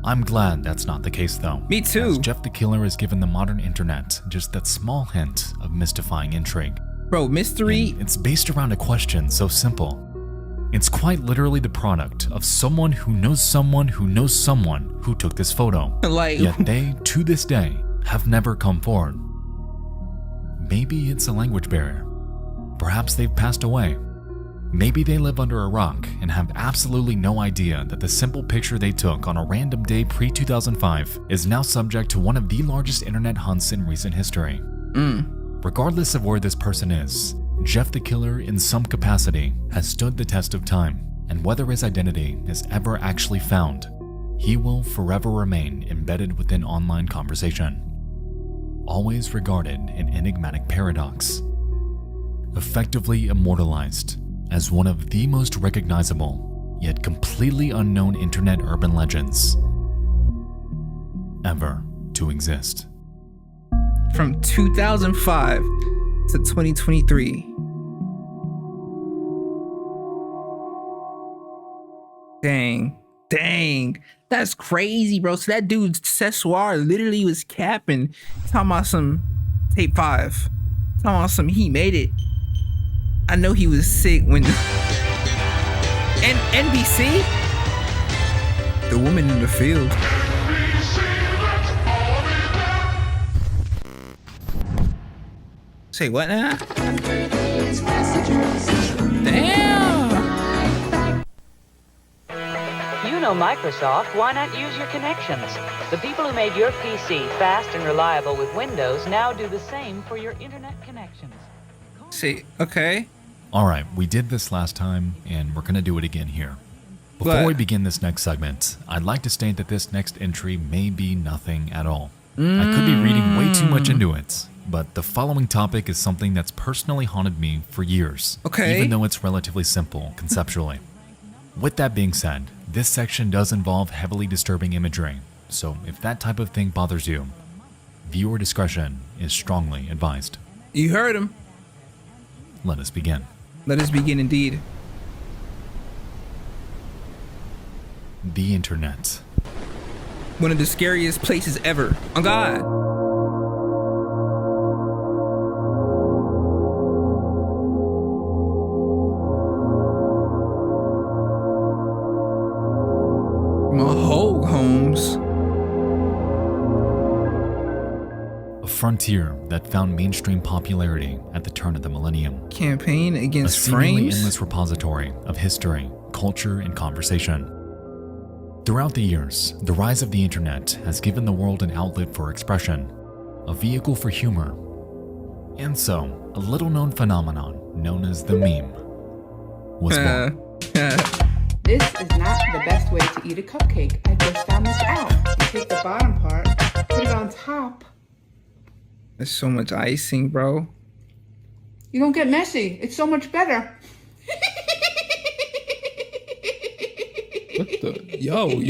[SPEAKER 2] I'm glad that's not the case though.
[SPEAKER 1] Me too.
[SPEAKER 2] As Jeff the Killer has given the modern internet just that small hint of mystifying intrigue.
[SPEAKER 1] Bro, mystery.
[SPEAKER 2] And it's based around a question so simple. It's quite literally the product of someone who knows someone who knows someone who took this photo.
[SPEAKER 1] Like,
[SPEAKER 2] Yet they, to this day, have never come forward. Maybe it's a language barrier. Perhaps they've passed away. Maybe they live under a rock and have absolutely no idea that the simple picture they took on a random day pre-2005 is now subject to one of the largest internet hunts in recent history. Regardless of where this person is, Jeff the Killer in some capacity has stood the test of time, and whether his identity is ever actually found, he will forever remain embedded within online conversation, always regarded an enigmatic paradox, effectively immortalized as one of the most recognizable yet completely unknown internet urban legends ever to exist.
[SPEAKER 1] from 2005 to 2023. Dang. That's crazy, bro. So that dude, Sessoir, literally was capping, talking about some tape 5. Talking about some, he made it. I know he was sick when... And NBC? The woman in the field. Say what now? Damn!
[SPEAKER 11] You know Microsoft, why not use your connections? The people who made your PC fast and reliable with Windows now do the same for your internet connections.
[SPEAKER 1] See, okay.
[SPEAKER 2] Alright, we did this last time, and we're gonna do it again here. Before we begin this next segment, I'd like to state that this next entry may be nothing at all. I could be reading way too much into it, but the following topic is something that's personally haunted me for years, even though it's relatively simple conceptually. With that being said, this section does involve heavily disturbing imagery, so if that type of thing bothers you, viewer discretion is strongly advised.
[SPEAKER 1] You heard him.
[SPEAKER 2] Let us begin.
[SPEAKER 1] Let us begin indeed.
[SPEAKER 2] The internet.
[SPEAKER 1] One of the scariest places ever. Oh God. Mahog homes.
[SPEAKER 2] A frontier that found mainstream popularity at the turn of the millennium.
[SPEAKER 1] Campaign against
[SPEAKER 2] a seemingly
[SPEAKER 1] frames.
[SPEAKER 2] endless repository of history, culture, and conversation. Throughout the years, the rise of the internet has given the world an outlet for expression, a vehicle for humor, and so a little-known phenomenon known as the meme was born.
[SPEAKER 12] This is not the best way to eat a cupcake. I just found this out. You take the bottom part, put it on top.
[SPEAKER 1] There's so much icing, bro.
[SPEAKER 12] You don't get messy. It's so much better.
[SPEAKER 1] What the? Yo.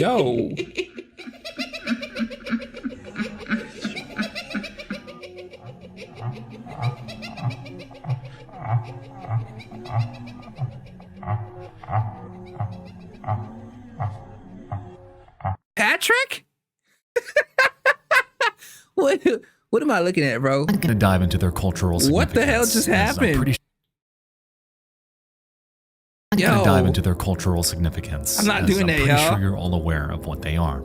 [SPEAKER 1] Patrick? What am I looking at, bro?
[SPEAKER 2] I'm gonna dive into their cultural significance.
[SPEAKER 1] What the hell just happened?
[SPEAKER 2] I'm gonna dive into their cultural significance.
[SPEAKER 1] I'm not doing that,
[SPEAKER 2] I'm
[SPEAKER 1] y'all.
[SPEAKER 2] pretty sure you're all aware of what they are.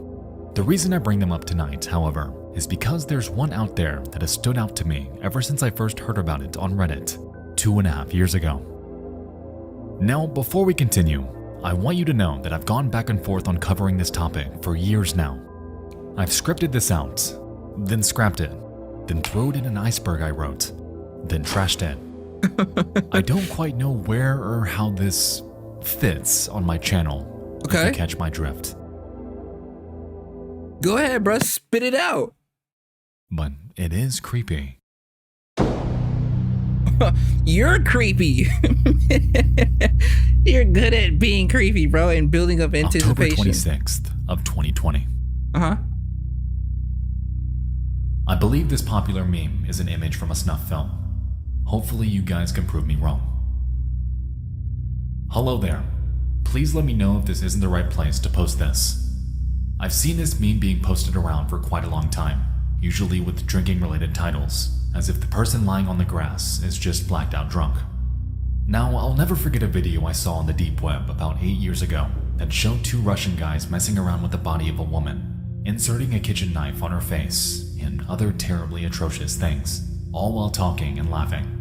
[SPEAKER 2] The reason I bring them up tonight, however, is because there's one out there that has stood out to me ever since I first heard about it on Reddit 2.5 years ago. Now, before we continue, I want you to know that I've gone back and forth on covering this topic for years now. I've scripted this out, then scrapped it, then threw it in an iceberg I wrote, then trashed it. I don't quite know where or how this fits on my channel, if you catch my drift.
[SPEAKER 1] Go ahead, bro, spit it out.
[SPEAKER 2] But it is creepy.
[SPEAKER 1] You're creepy. You're good at being creepy, bro, and building up anticipation.
[SPEAKER 2] October 26th of 2020.
[SPEAKER 1] Uh-huh.
[SPEAKER 2] I believe this popular meme is an image from a snuff film. Hopefully you guys can prove me wrong. Hello there. Please let me know if this isn't the right place to post this. I've seen this meme being posted around for quite a long time, usually with drinking related titles, as if the person lying on the grass is just blacked out drunk. Now, I'll never forget a video I saw on the deep web about 8 years ago that showed two Russian guys messing around with the body of a woman, inserting a kitchen knife on her face, and other terribly atrocious things, all while talking and laughing.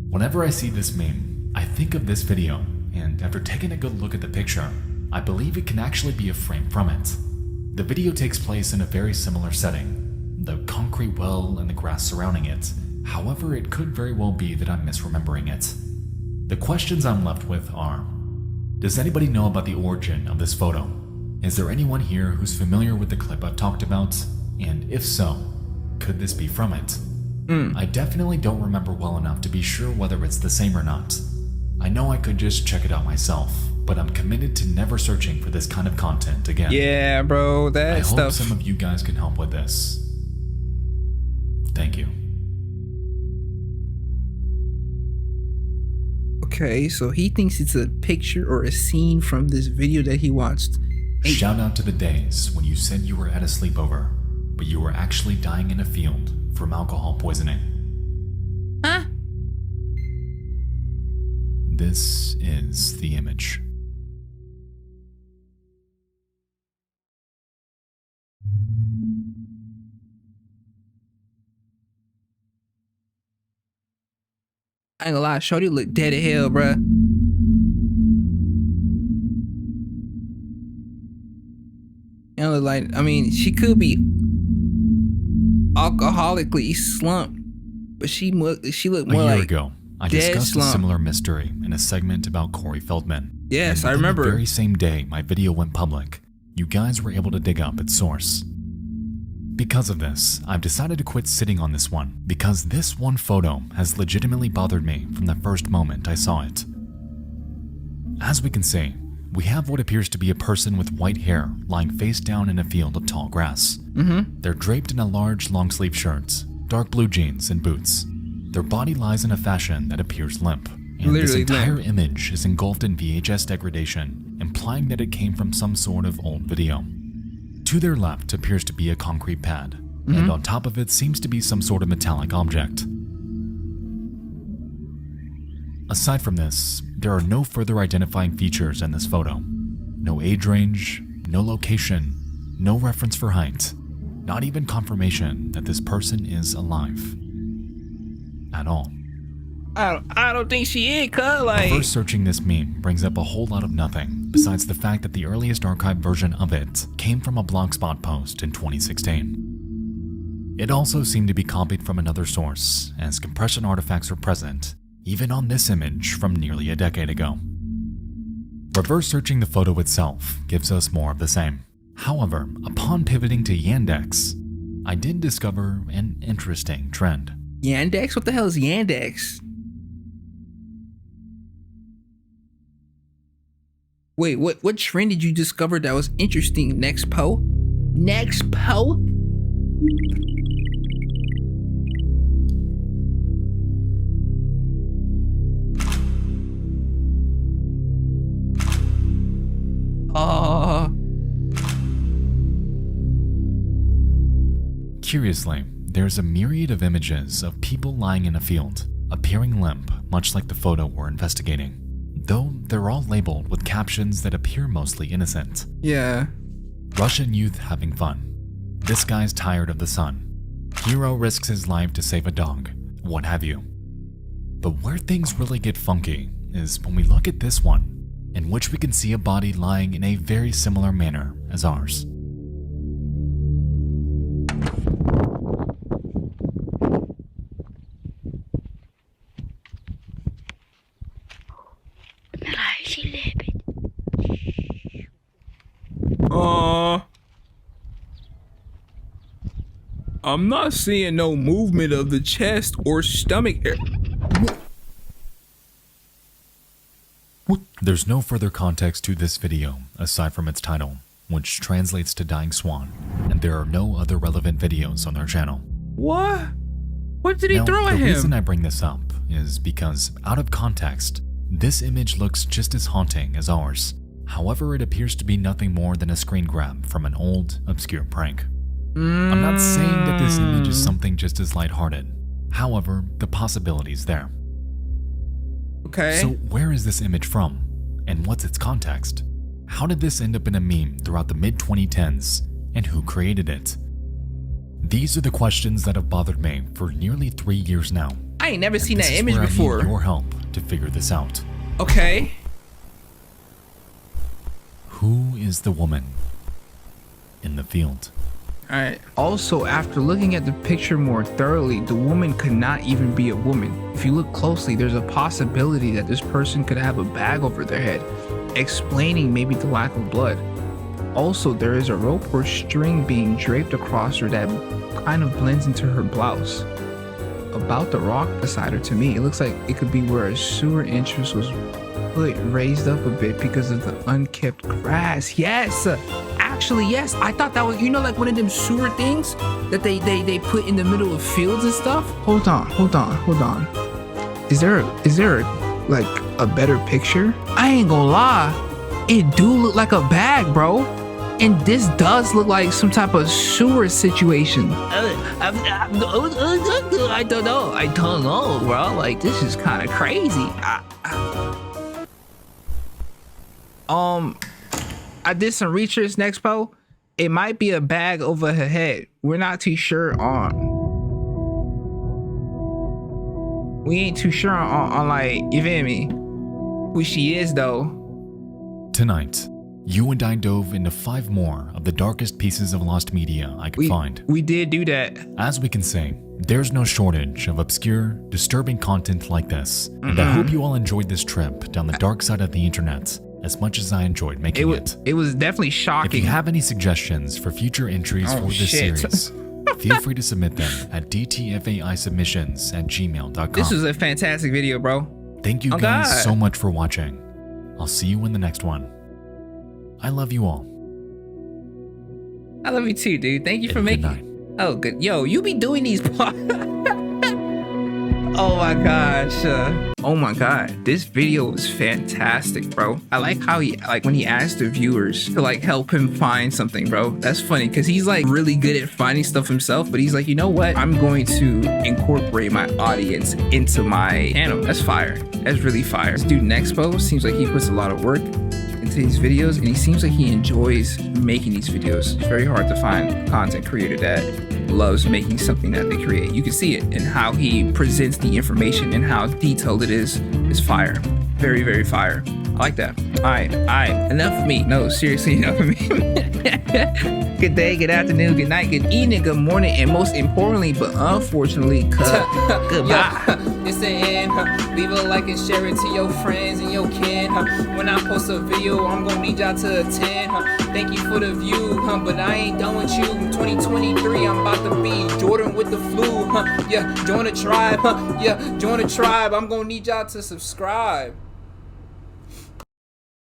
[SPEAKER 2] Whenever I see this meme, I think of this video, and after taking a good look at the picture, I believe it can actually be a frame from it. The video takes place in a very similar setting, the concrete well and the grass surrounding it. However, it could very well be that I'm misremembering it. The questions I'm left with are, does anybody know about the origin of this photo? Is there anyone here who's familiar with the clip I've talked about? And if so, could this be from it? I definitely don't remember well enough to be sure whether it's the same or not. I know I could just check it out myself, but I'm committed to never searching for this kind of content again.
[SPEAKER 1] Yeah, bro,
[SPEAKER 2] I hope some of you guys can help with this. Thank you.
[SPEAKER 1] Okay, so he thinks it's a picture or a scene from this video that he watched.
[SPEAKER 2] Shout out to the days when you said you were at a sleepover, but you were actually dying in a field from alcohol poisoning.
[SPEAKER 1] Huh?
[SPEAKER 2] This is the image.
[SPEAKER 1] ain't gonna lie, shorty look dead as hell, bruh. You know, like, I mean, she could be alcoholically slumped, but she looked more like
[SPEAKER 2] a year ago, I discussed a similar mystery in a segment about Corey Feldman.
[SPEAKER 1] Yes,
[SPEAKER 2] and
[SPEAKER 1] I remember.
[SPEAKER 2] The very same day my video went public, you guys were able to dig up its source. Because of this, I've decided to quit sitting on this one, because this one photo has legitimately bothered me from the first moment I saw it. As we can see, we have what appears to be a person with white hair lying face down in a field of tall grass. They're draped in a large long-sleeve shirt, dark blue jeans, and boots. Their body lies in a fashion that appears limp, and this entire image is engulfed in VHS degradation, implying that it came from some sort of old video. To their left appears to be a concrete pad, and on top of it seems to be some sort of metallic object. Aside from this, there are no further identifying features in this photo. No age range, no location, no reference for height, not even confirmation that this person is alive. At all.
[SPEAKER 1] I don't think she is, cuz, like...
[SPEAKER 2] First searching this meme brings up a whole lot of nothing, besides the fact that the earliest archived version of it came from a Blogspot post in 2016. It also seemed to be copied from another source, as compression artifacts are present, even on this image from nearly a decade ago. Reverse searching the photo itself gives us more of the same. However, upon pivoting to Yandex, I did discover an interesting trend.
[SPEAKER 1] Yandex? What the hell is Yandex? Wait, what trend did you discover that was interesting, Nexpo? Nexpo?
[SPEAKER 2] Curiously, there's a myriad of images of people lying in a field, appearing limp, much like the photo we're investigating. Though they're all labeled with captions that appear mostly innocent.
[SPEAKER 1] Yeah.
[SPEAKER 2] Russian youth having fun. This guy's tired of the sun. Hero risks his life to save a dog. What have you. But where things really get funky is when we look at this one, in which we can see a body lying in a very similar manner as ours.
[SPEAKER 1] I'm not seeing no movement of the chest or stomach area.
[SPEAKER 2] There's no further context to this video aside from its title, which translates to Dying Swan, and there are no other relevant videos on their channel.
[SPEAKER 1] What? What did he throw at him?
[SPEAKER 2] The reason I bring this up is because, out of context, this image looks just as haunting as ours. However, it appears to be nothing more than a screen grab from an old, obscure prank. I'm not saying that this image is something just as lighthearted. However, the possibility's there.
[SPEAKER 1] Okay.
[SPEAKER 2] So where is this image from? And what's its context? How did this end up in a meme throughout the mid-2010s? And who created it? These are the questions that have bothered me for nearly 3 years now.
[SPEAKER 1] I ain't never seen that
[SPEAKER 2] This is
[SPEAKER 1] image
[SPEAKER 2] where
[SPEAKER 1] before.
[SPEAKER 2] I need your help to figure this out.
[SPEAKER 1] Okay.
[SPEAKER 2] Who is the woman in the field?
[SPEAKER 1] Alright. Also, after looking at the picture more thoroughly, the woman could not even be a woman. If you look closely, there's a possibility that this person could have a bag over their head, explaining maybe the lack of blood. Also, there is a rope or string being draped across her that kind of blends into her blouse. About the rock beside her, to me, it looks like it could be where a sewer entrance was put raised up a bit because of the unkept grass. Yes! Actually, yes, I thought that was, you know, like one of them sewer things that they put in the middle of fields and stuff. Hold on. Is there like a better picture? I ain't gonna lie, it do look like a bag, bro. And this does look like some type of sewer situation. I don't know, bro. Like, this is kind of crazy. I did some research, Nexpo. It might be a bag over her head. We're not too sure on. We ain't too sure on like, you feel me, who she is though.
[SPEAKER 2] Tonight, you and I dove into 5 more of the darkest pieces of lost media I could find.
[SPEAKER 1] We did do that.
[SPEAKER 2] As we can say, there's no shortage of obscure, disturbing content like this. And I hope you all enjoyed this trip down the dark side of the internet as much as I enjoyed making it.
[SPEAKER 1] It was definitely shocking.
[SPEAKER 2] If you have any suggestions for future entries for this series, feel free to submit them at dtfaisubmissions@gmail.com.
[SPEAKER 1] This was a fantastic video, bro.
[SPEAKER 2] Thank you guys so much for watching. I'll see you in the next one. I love you all.
[SPEAKER 1] I love you too, dude. Thank you for making. Oh, good. Yo, you be doing these. Oh my gosh. Oh my god. This video was fantastic, bro. I like how he, like when he asked the viewers to like help him find something, bro. That's funny because he's like really good at finding stuff himself, but he's like, you know what? I'm going to incorporate my audience into my channel. That's fire. That's really fire. This dude Nexpo seems like he puts a lot of work into these videos, and he seems like he enjoys making these videos. It's very hard to find a content creator that loves making something that they create. You can see it in how he presents the information and how detailed it is fire. Very, very fire. I like that. All right, enough of me. No, seriously, enough of me. Good day, good afternoon, good night, good evening, good morning, and most importantly, but unfortunately, goodbye.
[SPEAKER 13] It's the end. Leave a like and share it to your friends and your kin. When I post a video, I'm gonna need y'all to attend. Thank you for the view, but I ain't done with you. 2023, I'm about to be Jordan with the flu. Yeah, join the tribe. Yeah, join the tribe. I'm gonna need y'all to subscribe.